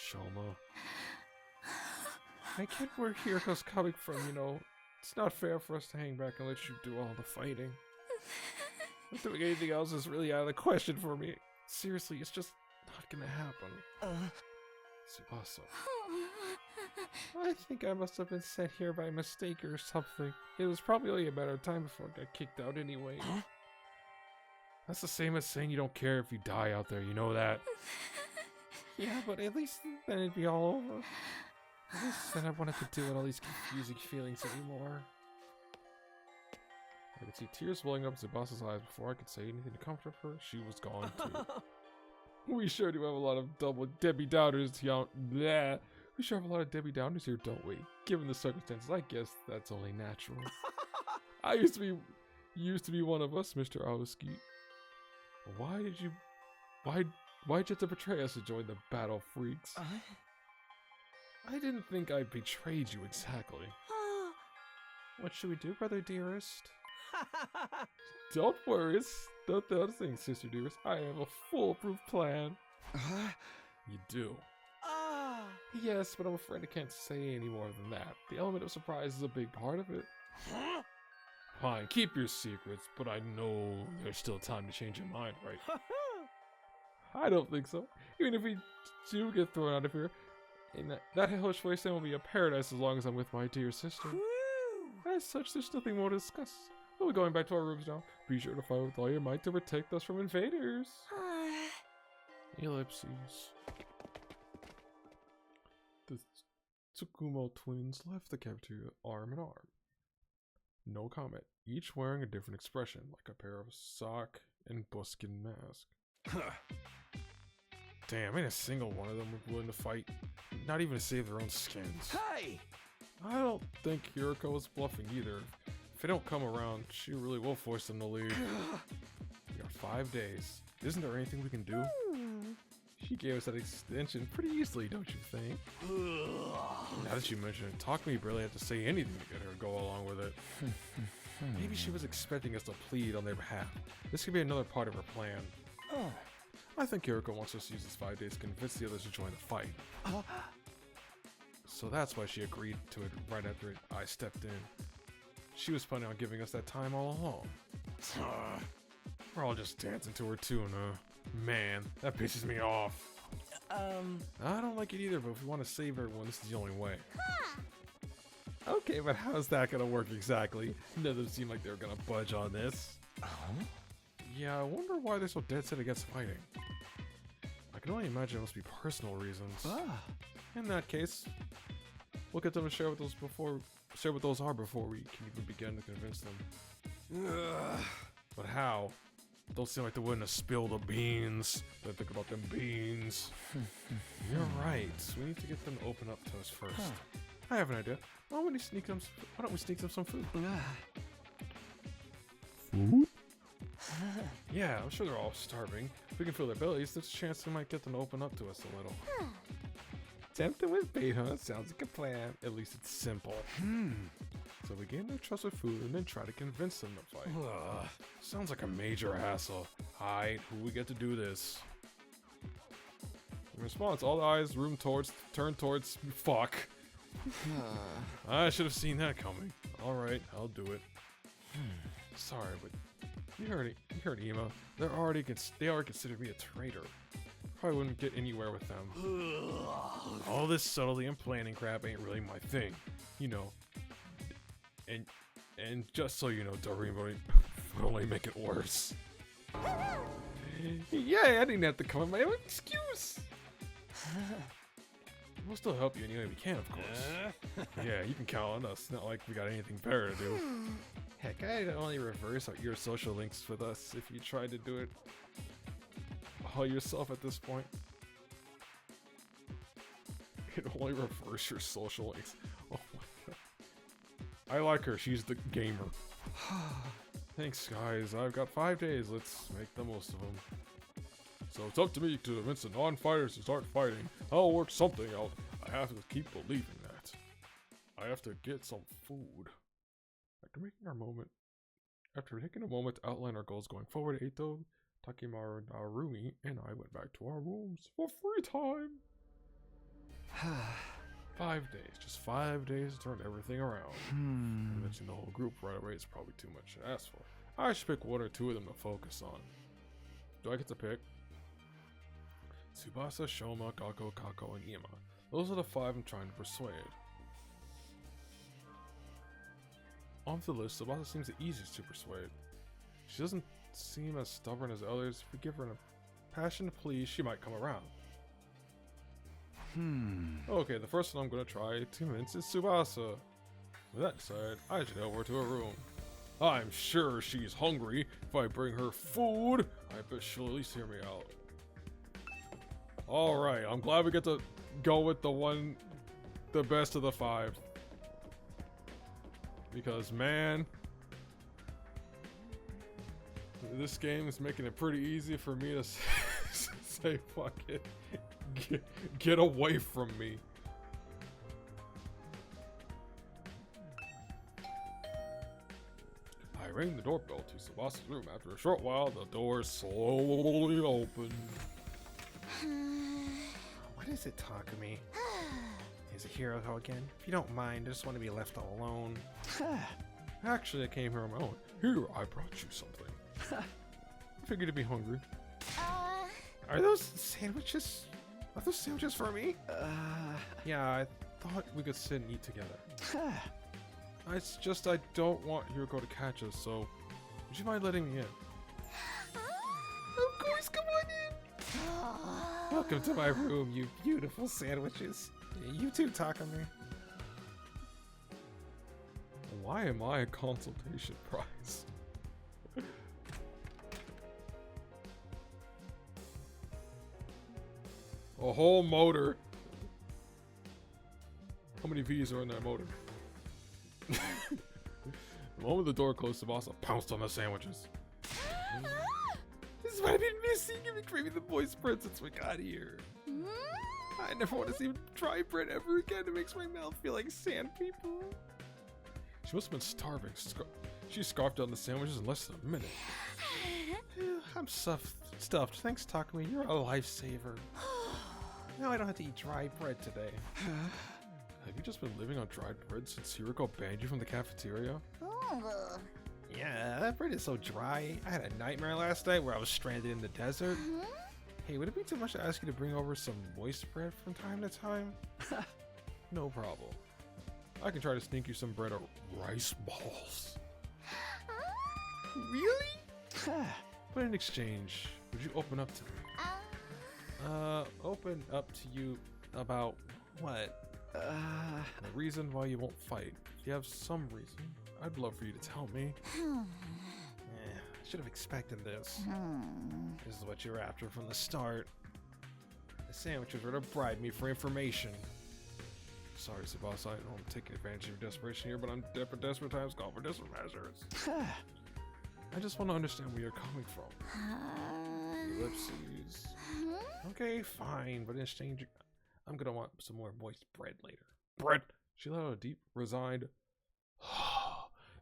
Shoma. I get where Hiroko's coming from, you know. It's not fair for us to hang back and let you do all the fighting. Not doing anything else is really out of the question for me. Seriously, it's just not gonna happen. Tsubasa. I think I must have been sent here by mistake or something. It was probably only a matter of time before I got kicked out anyway. That's the same as saying you don't care if you die out there, you know that? Yeah, but at least then it'd be all over. At least then I wouldn't have to deal with all these confusing feelings anymore. I could see tears welling up Tsubasa's eyes before I could say anything to comfort her. She was gone too. We sure do have a lot of double Debbie Downers here. Bleh. We sure have a lot of Debbie Downers here, don't we? Given the circumstances, I guess that's only natural. I used to be one of us, Mr. Aoski. Why'd you have to betray us to join the Battle Freaks? I didn't think I betrayed you exactly. What should we do, brother dearest? Don't worry, it's not the other thing, sister dearest. I have a foolproof plan. You do? Yes, but I'm afraid I can't say any more than that. The element of surprise is a big part of it. Fine, keep your secrets, but I know there's still time to change your mind, right? I don't think so. Even if we do get thrown out of here, that hellish wasteland will be a paradise as long as I'm with my dear sister. As such, there's nothing more to discuss. We'll be going back to our rooms now. Be sure to fight with all your might to protect us from invaders. Ellipses. The Tsukumo twins left the cafeteria arm in arm. No comment, each wearing a different expression, like a pair of sock and buskin mask. Damn, ain't a single one of them willing to fight. Not even to save their own skins. Hey! I don't think Hiroko was bluffing either. If they don't come around, she really will force them to leave. We got 5 days. Isn't there anything we can do? She gave us that extension pretty easily, don't you think? Now that you mention it, talk to me barely have to say anything to get her to go along with it. Maybe she was expecting us to plead on their behalf. This could be another part of her plan. I think Hiroko wants us to use this 5 days to convince the others to join the fight. So that's why she agreed to it right after I stepped in. She was planning on giving us that time all along. We're all just dancing to her tune, huh? Man, that pisses me off. I don't like it either, but if we want to save everyone, this is the only way. Okay, but how's that gonna work exactly? None of them seem like they're gonna budge on this. Yeah, I wonder why they're so dead set against fighting. I can only imagine it must be personal reasons. In that case, we'll get them to share what those are before we can even begin to convince them. But how? Don't seem like they wouldn't have spilled the beans. They think about them beans. You're right. We need to get them to open up to us first. I have an idea. Why don't we sneak them some food? Food? Yeah, I'm sure they're all starving. If we can fill their bellies, there's a chance we might get them to open up to us a little. Tempting with bait, huh? Sounds like a plan. At least it's simple. So we gain their trust with food and then try to convince them to fight. Sounds like a major hassle. Alright, who we get to do this? In response, all the eyes turn towards fuck. I should have seen that coming. Alright, I'll do it. Sorry, but you heard Ema. They already consider me a traitor. Probably wouldn't get anywhere with them. All this subtlety and planning crap ain't really my thing. You know. And just so you know, Doreen would only make it worse. Yeah, I didn't have to come up with my own excuse. We'll still help you any way we can, of course. Yeah, you can count on us. Not like we got anything better to do. Heck, I'd only reverse out your social links with us if you tried to do it all yourself at this point. You'd only reverse your social links. Oh my god. I like her. She's the gamer. Thanks, guys. I've got 5 days. Let's make the most of them. So it's up to me to convince the non-fighters to start fighting. I'll work something out. I have to keep believing that. I have to get some food. After taking a moment to outline our goals going forward, Eito, Takimaru, Narumi, and I went back to our rooms for free time. 5 days. Just 5 days to turn everything around. Convincing the whole group right away is probably too much to ask for. I should pick 1 or 2 of them to focus on. Do I get to pick? Tsubasa, Shoma, Gakko, Kako, and Ema. Those are the 5 I'm trying to persuade. On the list, Tsubasa seems the easiest to persuade. She doesn't seem as stubborn as others. If we give her a passion to please, she might come around. Okay, the first one I'm going to try to convince is Tsubasa. With that said, I should help her to her room. I'm sure she's hungry. If I bring her food, I bet she'll at least hear me out. Alright, I'm glad we get to go with the best of the 5. Because, man, this game is making it pretty easy for me to say, fuck it. Get away from me. I rang the doorbell to Tsubasa's room. After a short while, the door slowly opened. What is it, Takumi? Is it Hiroko again? If you don't mind, I just want to be left alone. Actually, I came here on my own. Here, I brought you something. I figured you'd be hungry. Are those sandwiches? Are those sandwiches for me? Yeah, I thought we could sit and eat together. It's just I don't want Hiroko to catch us, so would you mind letting me in? Of course, come on in! Welcome to my room, you beautiful sandwiches. You too, Takumi. Why am I a consultation prize? A whole motor. How many V's are in that motor? The moment the door closed, Tsubasa pounced on the sandwiches. This is what I've been missing. You've been craving the moist bread since we got here. I never want to see dry bread ever again. It makes my mouth feel like sand people. She must have been starving. She scarfed down the sandwiches in less than a minute. I'm stuffed. Thanks, Takumi. You're a lifesaver. Now I don't have to eat dry bread today. Have you just been living on dried bread since Hiroko banned you from the cafeteria? Yeah, that bread is so dry. I had a nightmare last night where I was stranded in the desert. Hey, would it be too much to ask you to bring over some moist bread from time to time? No problem. I can try to sneak you some bread or rice balls. Really? But in exchange, would you open up to me? Open up to you about what? The reason why you won't fight. If you have some reason, I'd love for you to tell me. I should have expected this. This is what you're after from the start. The sandwiches were to bribe me for information. Sorry, Tsubasa, I know I'm taking advantage of your desperation here, but I'm for desperate times call for desperate measures. I just want to understand where you're coming from. Ellipses. Okay, fine, but in exchange, I'm gonna want some more moist bread later. Bread! She let out a deep, resigned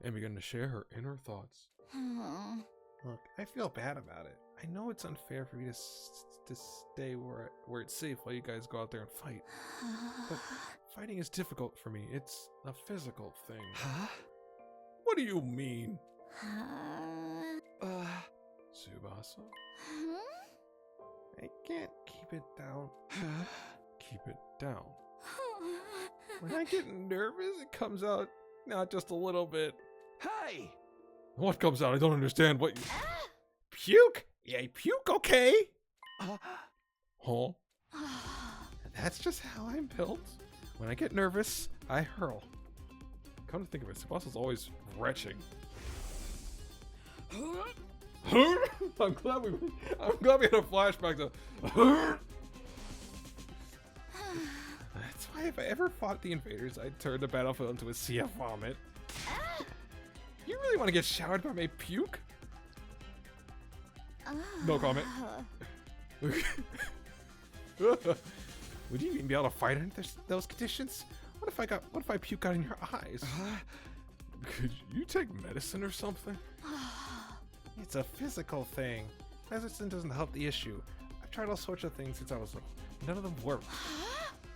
and began to share her inner thoughts. Look, I feel bad about it. I know it's unfair for me to stay where it's safe while you guys go out there and fight. But fighting is difficult for me. It's a physical thing. Huh? What do you mean? Tsubasa? I can't keep it down. Keep it down. When I get nervous, it comes out not just a little bit. Hey! What comes out? I don't understand what you... Puke? Yeah, puke, okay. Huh? That's just how I'm built. When I get nervous, I hurl. Come to think of it, Tsubasa's always retching. I'm glad we had a flashback to... That's why if I ever fought the invaders, I'd turn the battlefield into a sea of vomit. You really want to get showered by my puke? No comment. Would you even be able to fight under those conditions? What if I puke out in your eyes? Could you take medicine or something? It's a physical thing. Medicine doesn't help the issue. I've tried all sorts of things since I was little. None of them work.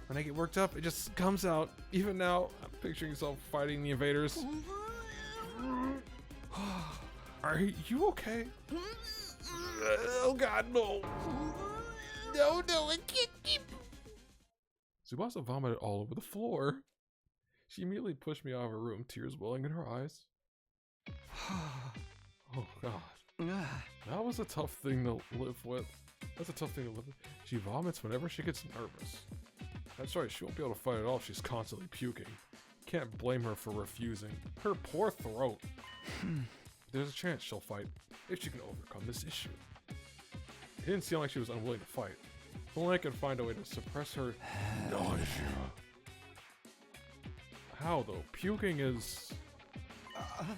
When I get worked up, it just comes out. Even now, I'm picturing yourself fighting the invaders. Are you okay? Oh god, no. No, I can't keep... Tsubasa vomited all over the floor. She immediately pushed me out of her room, tears welling in her eyes. Oh god. That was a tough thing to live with. That's a tough thing to live with. She vomits whenever she gets nervous. That's right, she won't be able to fight at all if she's constantly puking. Can't blame her for refusing. Her poor throat. There's a chance she'll fight, if she can overcome this issue. It didn't seem like she was unwilling to fight. If only I could find a way to suppress her nausea. How though? Puking is...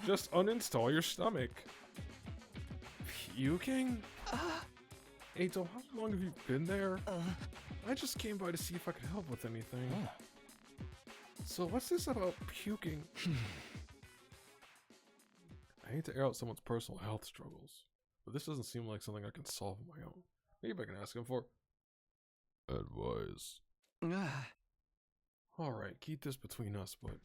Just uninstall your stomach. Puking? Eito, how long have you been there? I just came by to see if I could help with anything. So what's this about puking? I hate to air out someone's personal health struggles, but this doesn't seem like something I can solve on my own. Maybe I can ask him for advice. Alright, keep this between us, but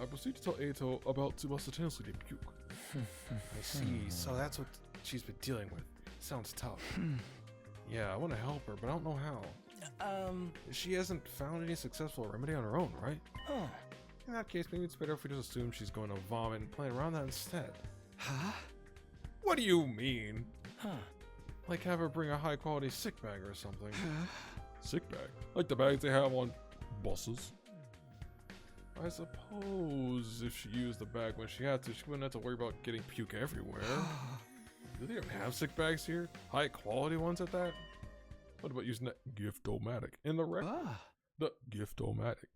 I proceed to tell Eito about Tsubasa tendency to puke. I see, so that's what she's been dealing with. Sounds tough. Yeah, I want to help her, but I don't know how. She hasn't found any successful remedy on her own, right? In that case, maybe it's better if we just assume she's going to vomit and play around that instead. Huh? What do you mean? Like have her bring a high quality sick bag or something. Sick bag? Like the bags they have on buses? I suppose if she used the bag when she had to, she wouldn't have to worry about getting puke everywhere. Do they even have sick bags here? High quality ones at that? What about using that Gift-O-Matic in the wreck? The Gift-O-Matic.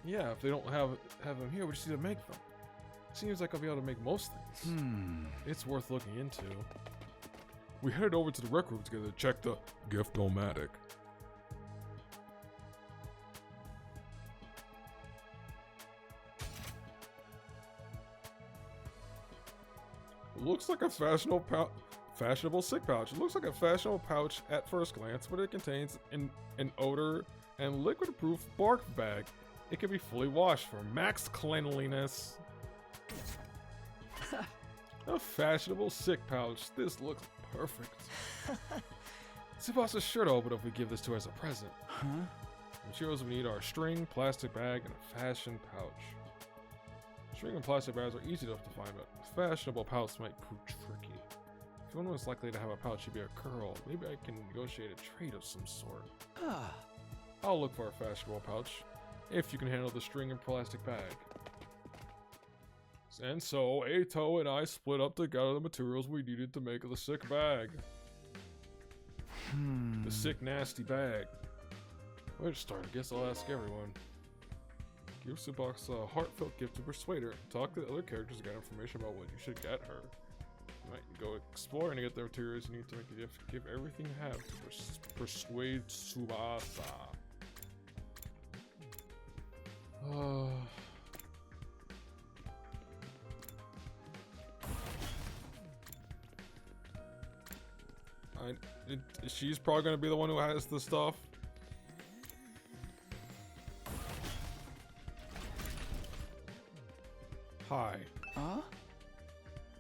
Yeah, if they don't have them here, we just need to make them. Seems like I'll be able to make most things. It's worth looking into. We headed over to the rec room together to check the Gift-O-Matic. Looks like a fashionable sick pouch. It looks like a fashionable pouch at first glance, but it contains an odor and liquid-proof bark bag. It can be fully washed for max cleanliness. A fashionable sick pouch. This looks perfect. Tsubasa's sure to open if we give this to her as a present. Materials we need are a string, plastic bag, and a fashion pouch. String and plastic bags are easy enough to find, but fashionable pouch might prove tricky. If one was likely to have a pouch, should be a curl. Maybe I can negotiate a trade of some sort. I'll look for a fashionable pouch, if you can handle the string and plastic bag. And so, Eito and I split up to gather the materials we needed to make the sick bag. The sick, nasty bag. Where to start? I guess I'll ask everyone. Give Tsubasa a heartfelt gift to persuade her. Talk to the other characters to get information about what you should get her. Right, you go exploring to get the materials you need to make it. You have to give everything you have to persuade Tsubasa. She's probably gonna be the one who has the stuff. Hi. Huh?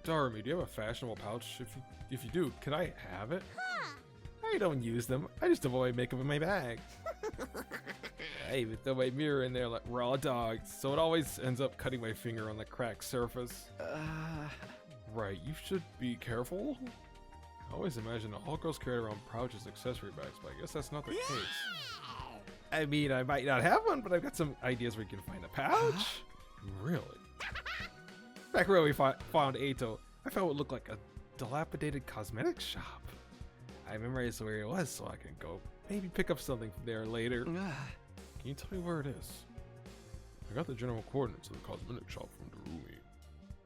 Darumi, do you have a fashionable pouch? If you do, can I have it? I don't use them. I just avoid makeup in my bag. I even throw my mirror in there like raw dog, so it always ends up cutting my finger on the cracked surface. Right, you should be careful. I always imagine all girls carry around pouches, accessory bags, but I guess that's not the case. I mean, I might not have one, but I've got some ideas where you can find a pouch. Really? Back where we found Eito, I found what looked like a dilapidated cosmetics shop. I memorized where it was so I can go maybe pick up something from there later. Can you tell me where it is? I got the general coordinates of the cosmetic shop from Darumi.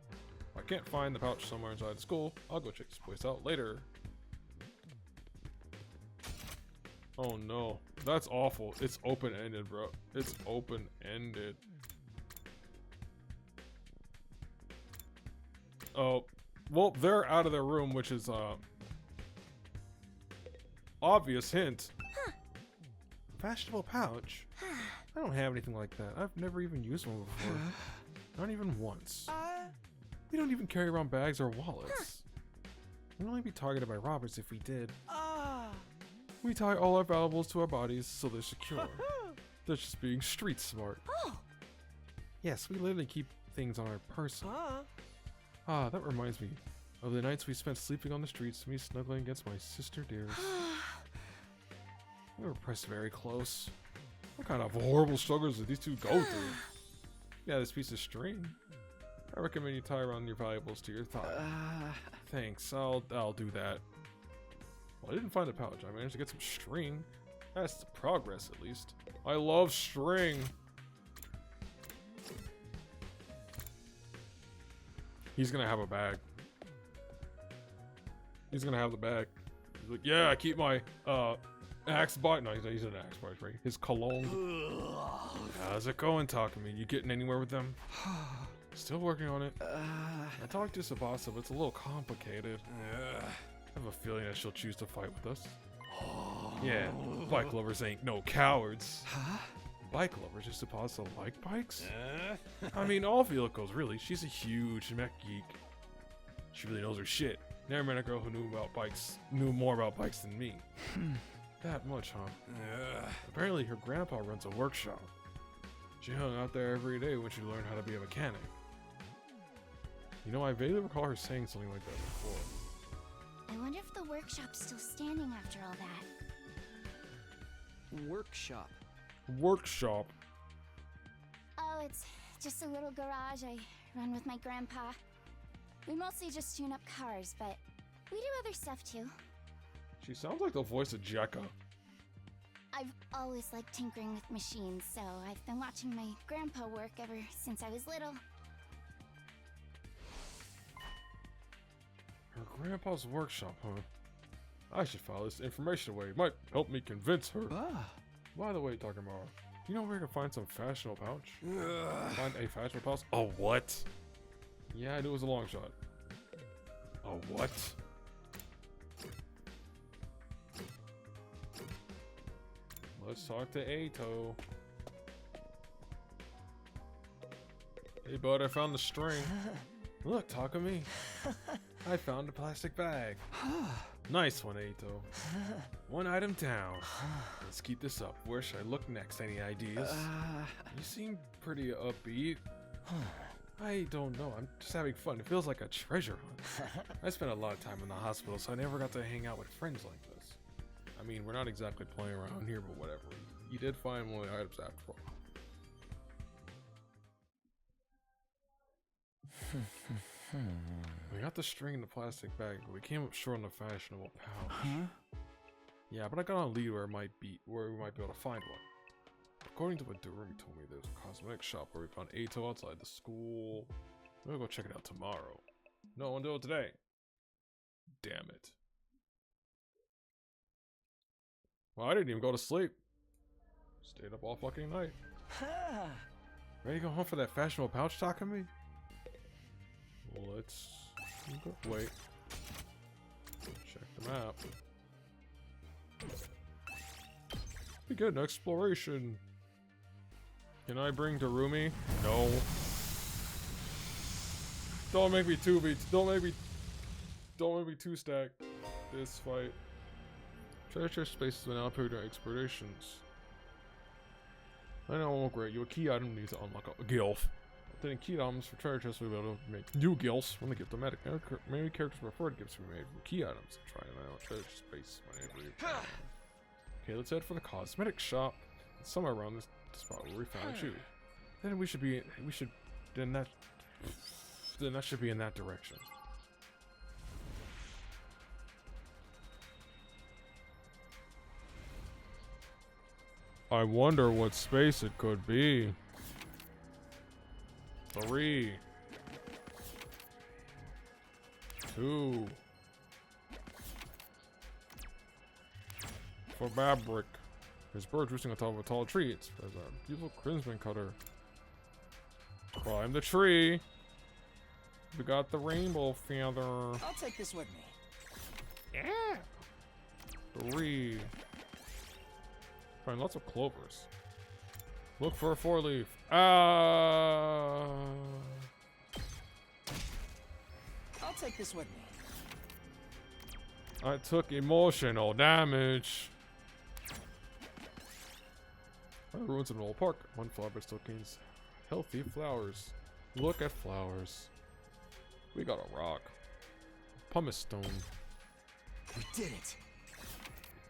If I can't find the pouch somewhere inside the school, I'll go check this place out later. Oh no, that's awful. It's open-ended, bro. It's open-ended. Oh, well, they're out of their room, which is obvious hint. Fashionable pouch? I don't have anything like that. I've never even used one before. Not even once. We don't even carry around bags or wallets. We'd only be targeted by robbers if we did. We tie all our valuables to our bodies so they're secure. That's just being street smart. Yes, we literally keep things on our person. Ah, that reminds me of the nights we spent sleeping on the streets, me snuggling against my sister dears. We were pressed very close. What kind of horrible struggles did these two go through? Yeah, this piece of string. I recommend you tie around your valuables to your thigh. Thanks, I'll do that. Well, I didn't find the pouch. I managed to get some string. That's progress, at least. I love string. He's gonna have a bag. He's gonna have the bag. He's like, yeah, I keep my Axe bite. No, he's an Axe bite, right? His cologne. How's it going, Takumi? You getting anywhere with them? Still working on it. I talked to Tsubasa, but it's a little complicated. I have a feeling that she'll choose to fight with us. Yeah, bike lovers ain't no cowards. Bike lovers? Does Tsubasa like bikes? I mean, all vehicles, really. She's a huge mech geek. She really knows her shit. Never met a girl who knew more about bikes than me. That much, huh? Apparently her grandpa runs a workshop. She hung out there every day when she learned how to be a mechanic. You know, I vaguely recall her saying something like that before. I wonder if the workshop's still standing after all that. Workshop. Workshop? Oh, it's just a little garage I run with my grandpa. We mostly just tune up cars, but we do other stuff too. She sounds like the voice of Jekka. I've always liked tinkering with machines, so I've been watching my grandpa work ever since I was little. Her grandpa's workshop, huh? I should file this information away. It might help me convince her. By the way, Takamaru, do you know where you can find some fashionable pouch? Find a fashionable pouch? A what? Yeah, I knew it was a long shot. A what? Let's talk to Eito. Hey bud, I found the string. Look, Takumi. I found a plastic bag. Nice one, Eito. One item down. Let's keep this up. Where should I look next? Any ideas? You seem pretty upbeat. I don't know. I'm just having fun. It feels like a treasure hunt. I spent a lot of time in the hospital, so I never got to hang out with friends like this. I mean, we're not exactly playing around here, but whatever. You did find one of the items after all. We got the string in the plastic bag, but we came up short on the fashionable pouch. Yeah, but I got on a lead where we might be able to find one. According to what Darumi told me, there's a cosmetic shop where we found Eito outside the school. We'll go check it out tomorrow. No, we'll do it today. Damn it. Well, I didn't even go to sleep. Stayed up all fucking night. Ready to go home for that fashionable pouch talking to me? Let's go. Wait. Check the map. Be good, exploration. Can I bring Darumi? No. Don't make me two beats. Don't make me two stack this fight. Treasure space has been allocated to explorations. I know I won't grant you a key item needs to unlock a gilf. Obtaining key items for treasure chests will be able to make new gilfs when they get thematic. Many characters prefer gifts to be made from key items. Try it out. Treasure space whenever you can. Okay, let's head for the cosmetic shop. It's somewhere around this spot where we found you. Then that should be in that direction. I wonder what space it could be. 3, 2. For Babrick. His bird roosting on top of a tall tree. It's a beautiful crimson cutter. Climb the tree. We got the rainbow feather. I'll take this with me. Yeah. 3. Find lots of clovers. Look for a 4-leaf. I'll take this with me. I took emotional damage. The ruins of an old park. One flower but still contains healthy flowers. Look at flowers. We got a rock. Pumice stone. We did it.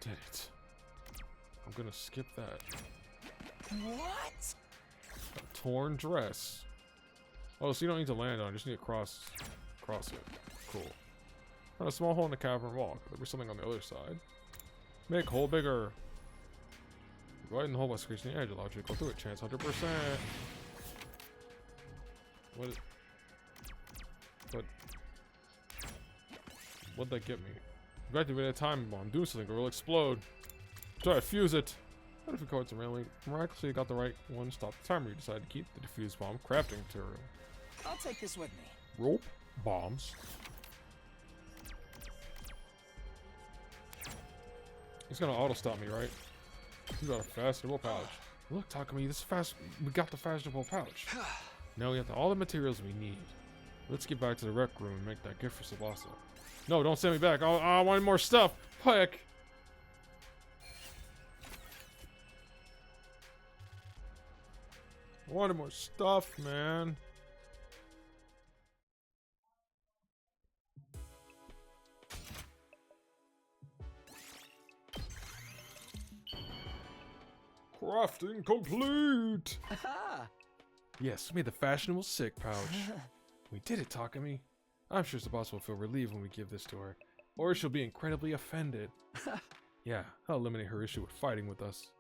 Did it. I'm gonna skip that. What? A torn dress. Oh, so you don't need to land on it, you just need to cross it. Cool. A small hole in the cavern wall. There'll be something on the other side. Make hole bigger. Widen the hole by squeezing the edge. Allows you to go through it. Chance 100%. What'd that get me? You activate a time bomb. Do something or it'll explode. Try to fuse it. What if your cards miraculously got the right one? Stop the timer. You decide to keep the diffused bomb crafting material. I'll take this with me. Rope bombs. He's gonna auto stop me, right? You got a fashionable pouch. Look, Takumi, this is fast. We got the fashionable pouch. Now we have all the materials we need. Let's get back to the rec room and make that gift for Tsubasa. No, don't send me back. I want more stuff. Heck. I wanted more stuff, man. Crafting complete! Aha! Yes, we made the fashionable sick pouch. We did it, Takumi. I'm sure Tsubasa will feel relieved when we give this to her. Or she'll be incredibly offended. Yeah, I'll eliminate her issue with fighting with us.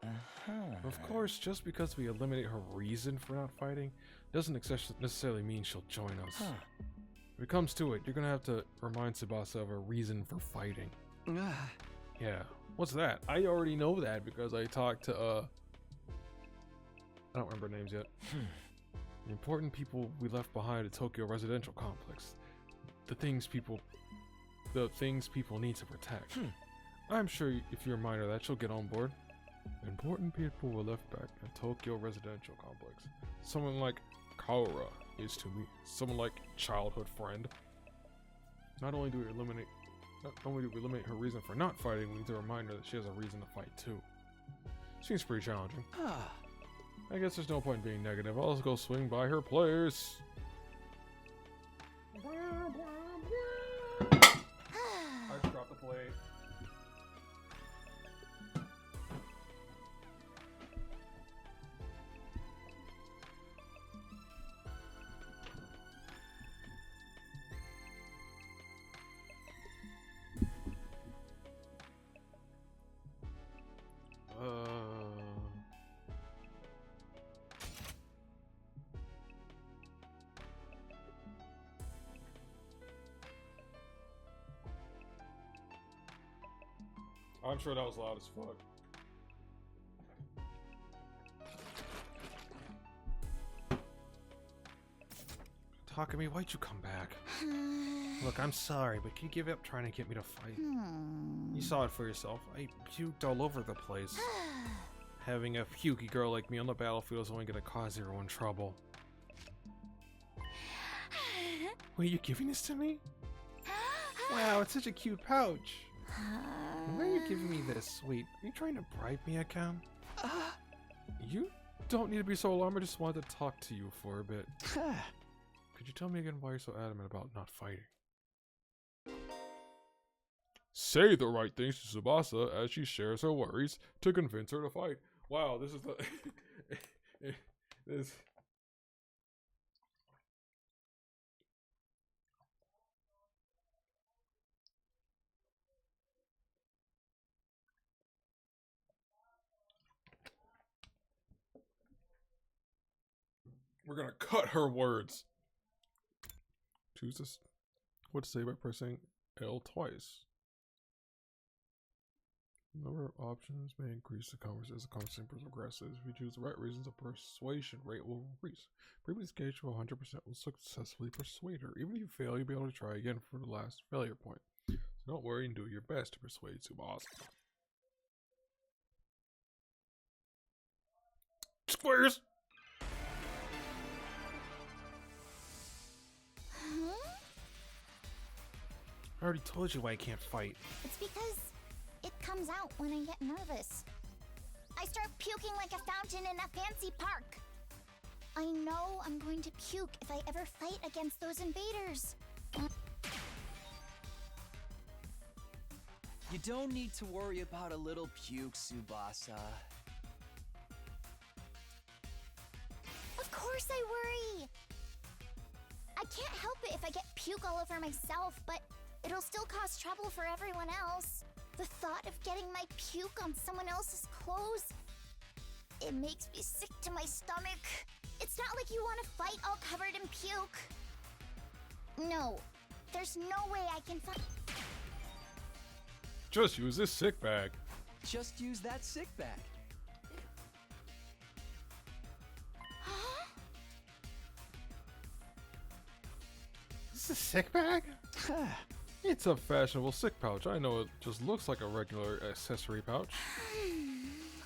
Of course, just because we eliminate her reason for not fighting, doesn't necessarily mean she'll join us. If it comes to it, you're gonna have to remind Tsubasa of her reason for fighting. Yeah, what's that? I already know that because I talked to, I don't remember names yet. The important people we left behind at Tokyo Residential Complex. The things people need to protect. I'm sure if you remind her that, she'll get on board. Important people were left back at Tokyo Residential Complex. Someone like Kaora is to me. Someone like childhood friend. Not only do we eliminate her reason for not fighting, we need to remind her that she has a reason to fight too. Seems pretty challenging. I guess there's no point in being negative. I'll just go swing by her place. I just dropped the plate. I'm sure that was loud as fuck. Takumi, why'd you come back? Look, I'm sorry, but can you give up trying to get me to fight? You saw it for yourself. I puked all over the place. Having a pukey girl like me on the battlefield is only gonna cause everyone trouble. Wait, you giving this to me? Wow, it's such a cute pouch. Why are you giving me this? Wait, are you trying to bribe me again? You don't need to be so alarmed. I just wanted to talk to you for a bit. Could you tell me again why you're so adamant about not fighting? Say the right things to Tsubasa as she shares her worries to convince her to fight. Wow, this is the... this... We're gonna cut her words. Choose this. What to say by pressing L twice. The number of options may increase the conversation as the conversation progresses. If you choose the right reasons, the persuasion rate will increase. Previous gauge to 100% will successfully persuade her. Even if you fail, you'll be able to try again for the last failure point. So don't worry and do your best to persuade Tsubasa. Squares! I already told you why I can't fight. It's because it comes out when I get nervous. I start puking like a fountain in a fancy park. I know I'm going to puke if I ever fight against those invaders. You don't need to worry about a little puke, Tsubasa. Of course I worry. I can't help it if I get puke all over myself, but it'll still cause trouble for everyone else. The thought of getting my puke on someone else's clothes, it makes me sick to my stomach. It's not like you want to fight all covered in puke. No, there's no way I can fight. Just use this sick bag. Just use that sick bag. Huh? Is this a sick bag? It's a fashionable sick pouch. I know it just looks like a regular accessory pouch.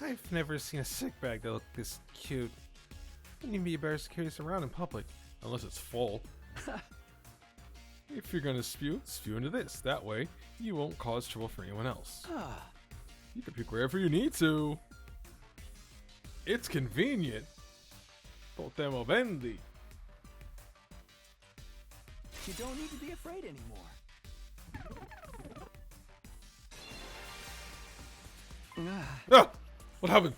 I've never seen a sick bag that looked this cute. Wouldn't even be embarrassed to carry this around in public, unless it's full. If you're gonna spew into this. That way, you won't cause trouble for anyone else. You can puke wherever you need to. It's convenient. Totemo bendy. You don't need to be afraid anymore. Ah! What happened?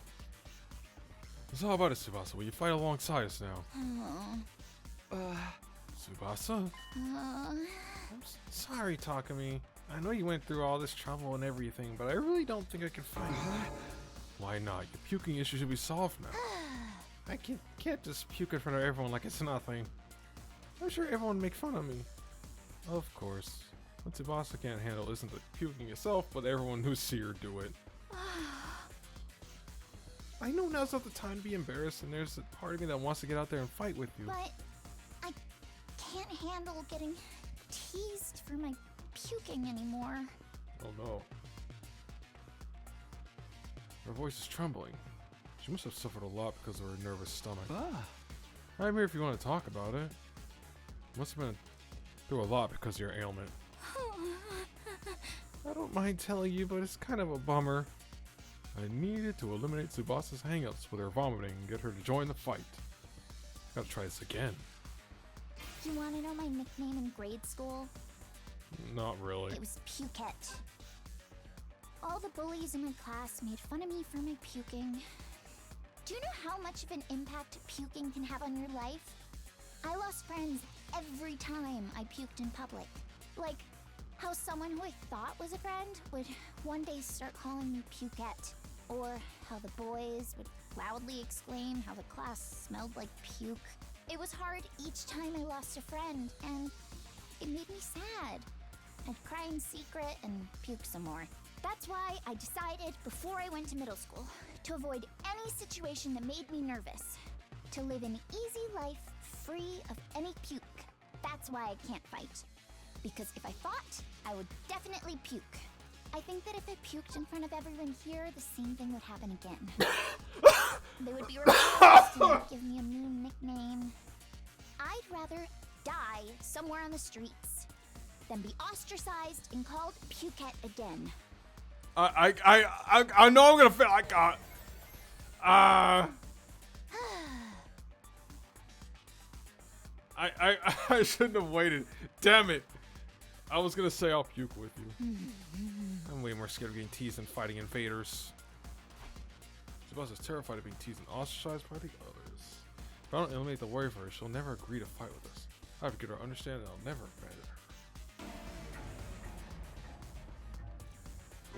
It's all about it, Tsubasa. Will you fight alongside us now? Tsubasa? I'm sorry, Takumi. I know you went through all this trouble and everything, but I really don't think I can fight. Why not? Your puking issue should be solved now. I can't just puke in front of everyone like it's nothing. I'm sure everyone would make fun of me. Of course. What Tsubasa can't handle isn't the puking itself, but everyone who sees her do it. I know now's not the time to be embarrassed, and there's a part of me that wants to get out there and fight with you. But I can't handle getting teased for my puking anymore. Oh no. Her voice is trembling. She must have suffered a lot because of her nervous stomach. I'm here if you want to talk about it. Must have been through a lot because of your ailment. I don't mind telling you, but it's kind of a bummer. I needed to eliminate Tsubasa's hangups with her vomiting and get her to join the fight. Gotta try this again. You want to know my nickname in grade school? Not really. It was Pukette. All the bullies in my class made fun of me for my puking. Do you know how much of an impact puking can have on your life? I lost friends every time I puked in public. Like how someone who I thought was a friend would one day start calling me Pukette. Or how the boys would loudly exclaim how the class smelled like puke. It was hard each time I lost a friend, and it made me sad. I'd cry in secret and puke some more. That's why I decided before I went to middle school to avoid any situation that made me nervous. To live an easy life free of any puke. That's why I can't fight. Because if I fought, I would definitely puke. I think that if I puked in front of everyone here, the same thing would happen again. They would be repulsed and give me a mean nickname. I'd rather die somewhere on the streets than be ostracized and called Pukette again. I know I'm gonna fail. I shouldn't have waited. Damn it. I was gonna say I'll puke with you. I'm way more scared of getting teased than fighting invaders. Tsubasa is terrified of being teased and ostracized by the others. If I don't eliminate the worry for her, she'll never agree to fight with us. I have to get her to understand that I'll never abandon her.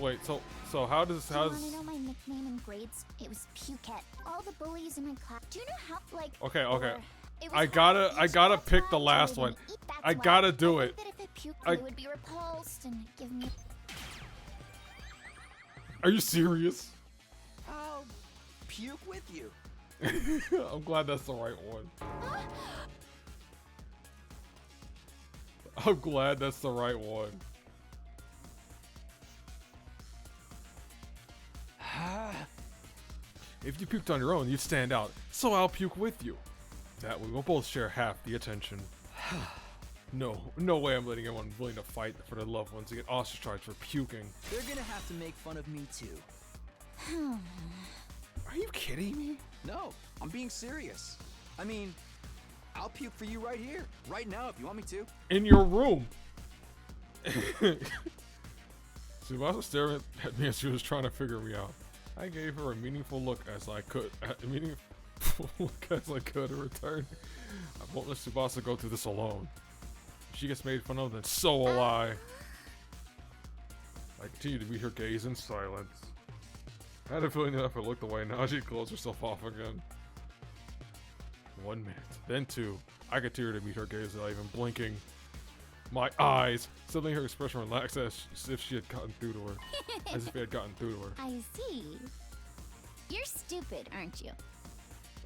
Wait, so how does Do you want to know my nickname in grades? It was Pukette. All the bullies in my class. Do you know how Okay. or it was I gotta each pick the class last would one. eat. That's I why. gotta do I it. think that if I puked, they would be repulsed and give me. Are you serious? I'll puke with you. I'm glad that's the right one. I'm glad that's the right one. If you puked on your own, you'd stand out. So I'll puke with you. That way we'll both share half the attention. No way I'm letting anyone willing to fight for their loved ones to get ostracized for puking. They're gonna have to make fun of me too. Are you kidding me? No, I'm being serious. I mean, I'll puke for you right here, right now if you want me to. In your room. Tsubasa stared at me as she was trying to figure me out. I gave her a meaningful look as I could. In return. I won't let Tsubasa go through this alone. If she gets made fun of, then so will I. I continued to meet her gaze in silence. I had a feeling that if I looked away now, she'd close herself off again. 1 minute, then 2. I continued to meet her gaze without even blinking. My eyes. Suddenly her expression relaxed as if she had gotten through to her. As if it had gotten through to her. I see. You're stupid, aren't you?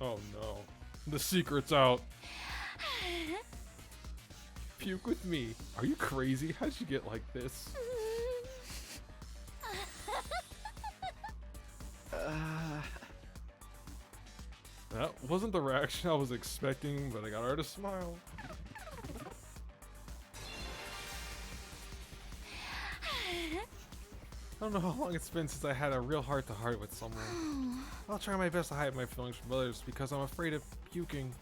Oh no. The secret's out. Puke with me. Are you crazy? How'd you get like this? That wasn't the reaction I was expecting, but I got her to smile. I don't know how long it's been since I had a real heart-to-heart with someone. I'll try my best to hide my feelings from others because I'm afraid of puking.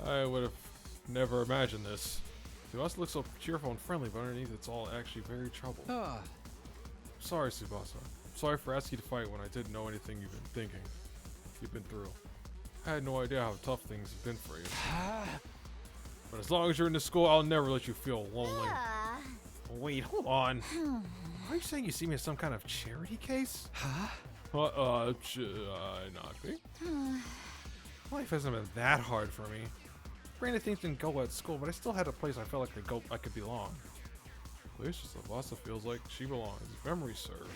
I would have never imagined this. Tsubasa looks so cheerful and friendly, but underneath it's all actually very troubled. Sorry, Tsubasa. I'm sorry for asking you to fight when I didn't know anything you've been through. I had no idea how tough things have been for you. But as long as you're in this school, I'll never let you feel lonely. Wait, hold on. Are you saying you see me as some kind of charity case? Not me. Life hasn't been that hard for me. Granted, things didn't go at school, but I still had a place I felt like I could belong. Glacier Tsubasa feels like she belongs. If memory serves.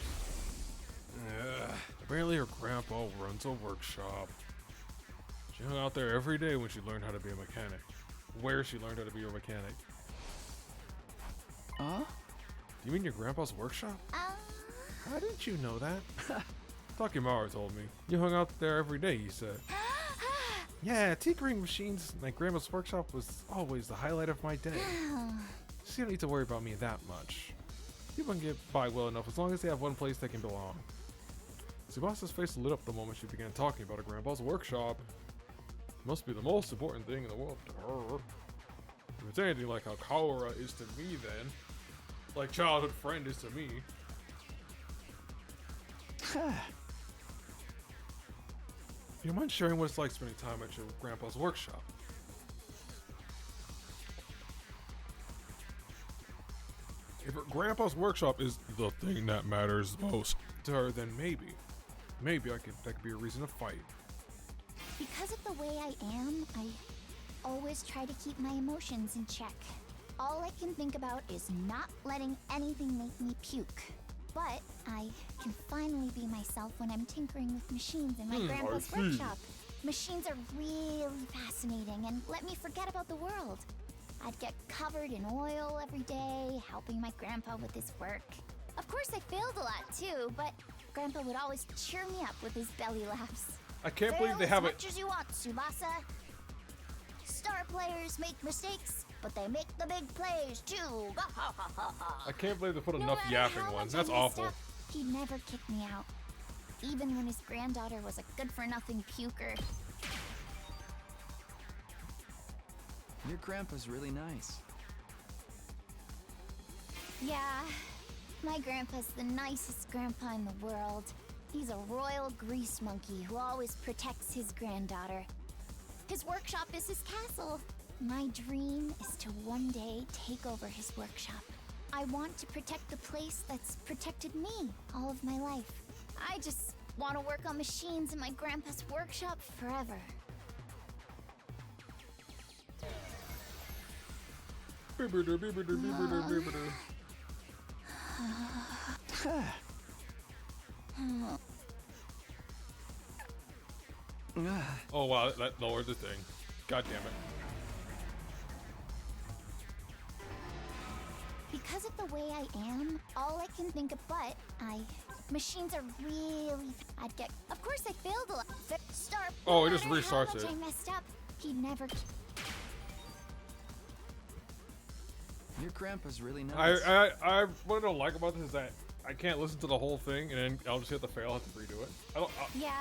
Apparently her grandpa runs a workshop. She hung out there every day when she learned how to be a mechanic. Where she learned how to be a mechanic. You mean your grandpa's workshop? How didn't you know that? Takimaru told me. You hung out there every day, he said. Yeah, tinkering machines in my grandma's workshop was always the highlight of my day. So you don't need to worry about me that much. People can get by well enough as long as they have one place they can belong. Tsubasa's face lit up the moment she began talking about her grandpa's workshop. It must be the most important thing in the world to her. If it's anything like how Kaora is to me then, like childhood friend is to me. You mind sharing what it's like spending time at your grandpa's workshop? If her grandpa's workshop is the thing that matters most to her, then maybe that could be a reason to fight. Because of the way I am, I always try to keep my emotions in check. All I can think about is not letting anything make me puke. but I can finally be myself when I'm tinkering with machines in my I grandpa's see. workshop. Machines are really fascinating and let me forget about the world. I'd get covered in oil every day, helping my grandpa with his work. Of course, I failed a lot too, but Grandpa would always cheer me up with his belly laughs. I can't Fail believe they as have it. much as you want, Tsubasa. Star players make mistakes, but they make the big plays too. I can't believe they put No enough matter yapping how ones. much I That's messed awful. up, he'd never kick me out, even when his granddaughter was a good-for-nothing puker. Your grandpa's really nice. Yeah, my grandpa's the nicest grandpa in the world. He's a royal grease monkey who always protects his granddaughter. His workshop is his castle. My dream is to one day take over his workshop. I want to protect the place that's protected me all of my life. I just want to work on machines in my grandpa's workshop forever. Beeberder, beeberder, beeberder, beeberder. Oh wow, that lowered the thing. God damn it. Because of the way I am, all I can think of machines are really... I'd get... Of course I failed a lot. Star... Oh, it just no matter how restarts much it. I messed up, he'd never... Your grandpa's really nice. What I don't like about this is that I can't listen to the whole thing and then I'll just hit the fail, have to redo it. Yeah,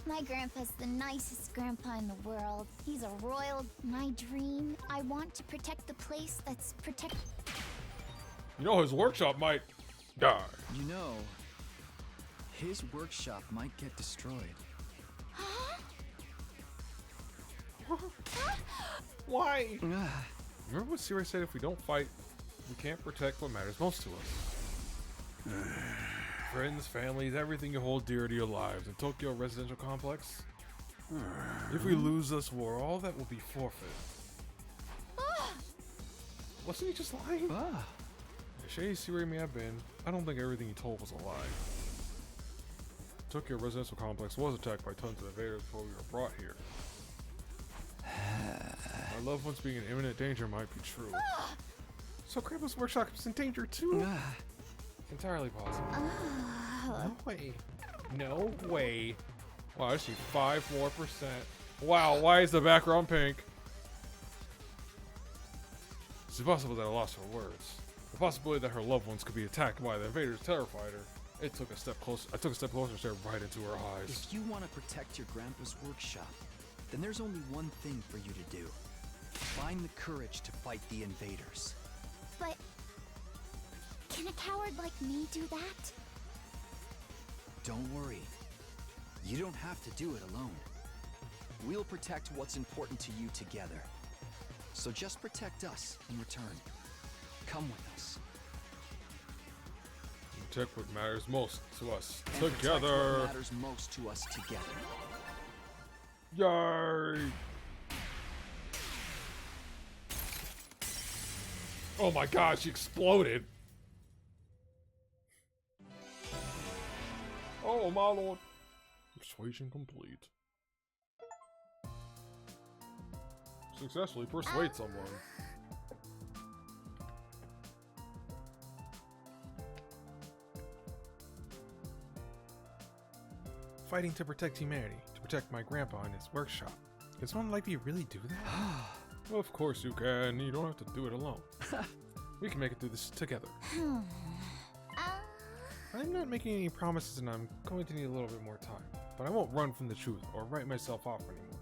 my grandpa's the nicest grandpa in the world. He's a royal... My dream, I want to protect the place that's protect... You know his workshop might die. You know, his workshop might get destroyed. Why? Remember what Siri said? If we don't fight, we can't protect what matters most to us. Friends, families, everything you hold dear to your lives in Tokyo residential complex. If we lose this war, all that will be forfeit. Wasn't he just lying? Shady Siri may have been, I don't think everything he told was a lie. Tokyo residential complex was attacked by tons of invaders before we were brought here. Our loved ones being in imminent danger might be true. So Grandpa's workshop is in danger too? Entirely possible. No way. No way. Wow, I see 5 more %. Wow, why is the background pink? It's possible that I lost her words. The possibility that her loved ones could be attacked by the invaders terrified her. I took a step closer and stared right into her eyes. If you want to protect your grandpa's workshop, then there's only one thing for you to do. Find the courage to fight the invaders. But... Can a coward like me do that? Don't worry. You don't have to do it alone. We'll protect what's important to you together. So just protect us in return. Come with us. Protect what matters most to us And protect together. what matters most to us together. Yay! Oh my god, she exploded. Oh my lord. Persuasion complete. Successfully persuade someone. Fighting to protect humanity, to protect my grandpa in his workshop. Can someone like me really do that? Well, of course you can. You don't have to do it alone. We can make it through this together. I'm not making any promises and I'm going to need a little bit more time. But I won't run from the truth or write myself off anymore.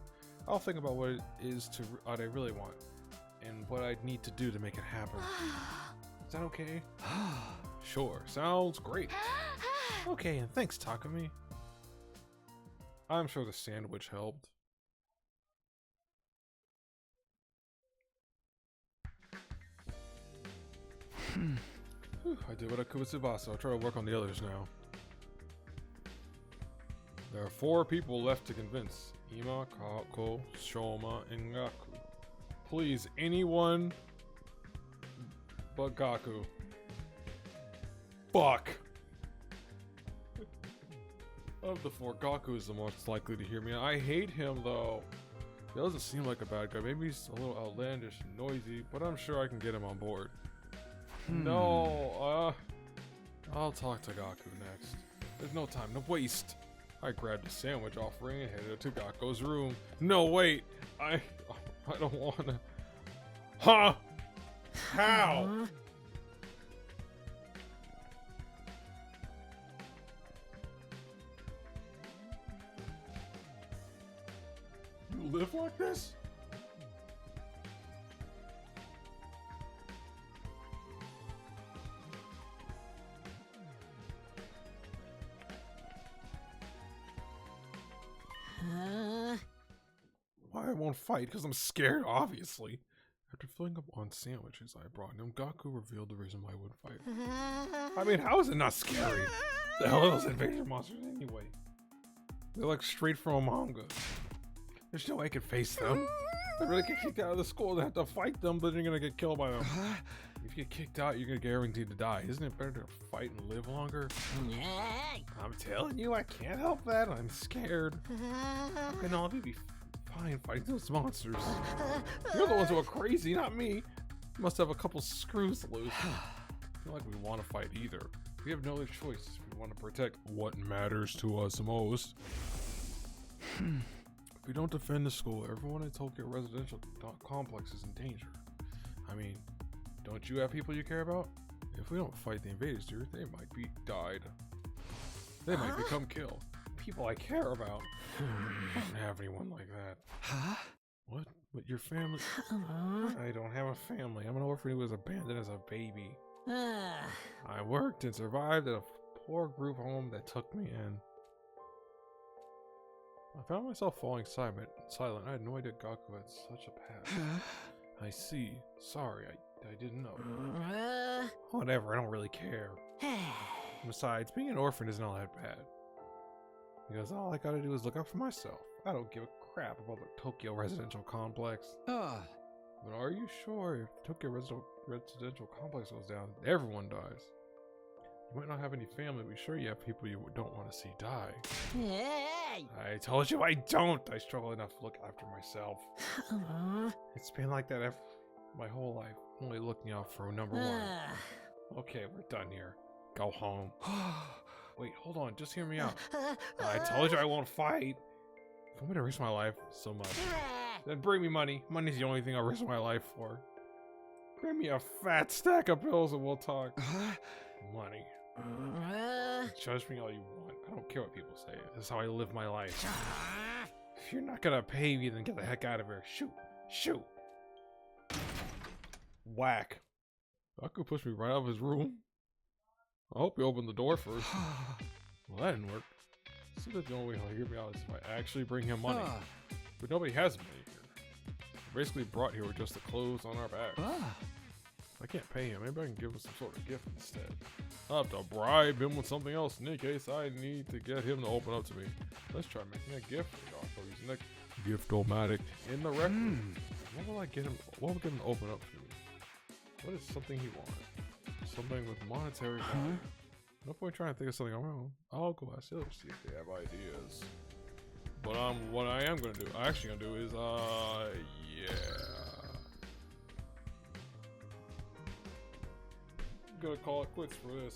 I'll think about what it is to what I really want and what I'd need to do to make it happen. Is that okay? Sure, sounds great. Okay, and thanks, Takumi. I'm sure the sandwich helped. Whew, I did what I could with Tsubasa. I'll try to work on the others now. There are 4 people left to convince. Ima, Kako, Shoma, and Gaku. Please, anyone but Gaku. Fuck. Of the four, Gaku is the most likely to hear me. I hate him though. He doesn't seem like a bad guy. Maybe he's a little outlandish and noisy, but I'm sure I can get him on board. No, I'll talk to Gaku next. There's no time to waste. I grabbed a sandwich offering and headed to Gaku's room. No, wait. I don't wanna. Huh? How? You live like this? Why I won't fight? Because I'm scared, obviously. After filling up on sandwiches I brought him, Gaku revealed the reason why I wouldn't fight. I mean, how is it not scary? The hell are those invasion monsters anyway? They're like straight from a manga. There's no way I can face them. I really get kicked out of the school and have to fight them, but you're gonna get killed by them. If you get kicked out, you're gonna guaranteed to die. Isn't it better to fight and live longer? I'm telling you, I can't help that. I'm scared. How can all of you be fine fighting those monsters? You're the ones who are crazy, not me. You must have a couple screws loose. It's not like we want to fight either. We have no other choice if we want to protect what matters to us most. If we don't defend the school, everyone in Tokyo Residential Complex is in danger. I mean, don't you have people you care about? If we don't fight the invaders, dear, they might be died. They might become killed. People I care about. I don't have anyone like that. Huh? What? But your family? I don't have a family. I'm an orphan who was abandoned as a baby. I worked and survived at a poor group home that took me in. I found myself falling silent. I had no idea Gaku had such a past. I see. Sorry, I didn't know. Whatever, I don't really care. Besides, being an orphan isn't all that bad. Because all I gotta do is look out for myself. I don't give a crap about the Tokyo Residential Complex. But are you sure if the Tokyo Residential Complex goes down, everyone dies? You might not have any family, but sure you have people you don't want to see die. I told you I don't! I struggle enough to look after myself. It's been like that my whole life, only looking out for number one. Okay, we're done here. Go home. Wait, hold on, just hear me out. I told you I won't fight. If I'm gonna risk my life so much, then bring me money. Money's the only thing I'll risk my life for. Bring me a fat stack of bills and we'll talk. Money. Judge me all you want. I don't care what people say. This is how I live my life. If you're not gonna pay me, then get the heck out of here. Shoot. Shoot. Whack. Gaku pushed me right out of his room. I hope he opened the door first. Well, that didn't work. Seems like the only way he'll hear me out is if I actually bring him money. But nobody has money here. We're basically brought here with just the clothes on our backs. I can't pay him. Maybe I can give him some sort of gift instead. I'll have to bribe him with something else in any case I need to get him to open up to me. Let's try making a gift for Gaku using the Gift-O-Matic in the rec room. What will get him to open up to me? What is something he wants? Something with monetary value. No point trying to think of something on my own. I'll go ask the others, see if they have ideas. But what I am gonna do, is, yeah. I'm gonna call it quits for this.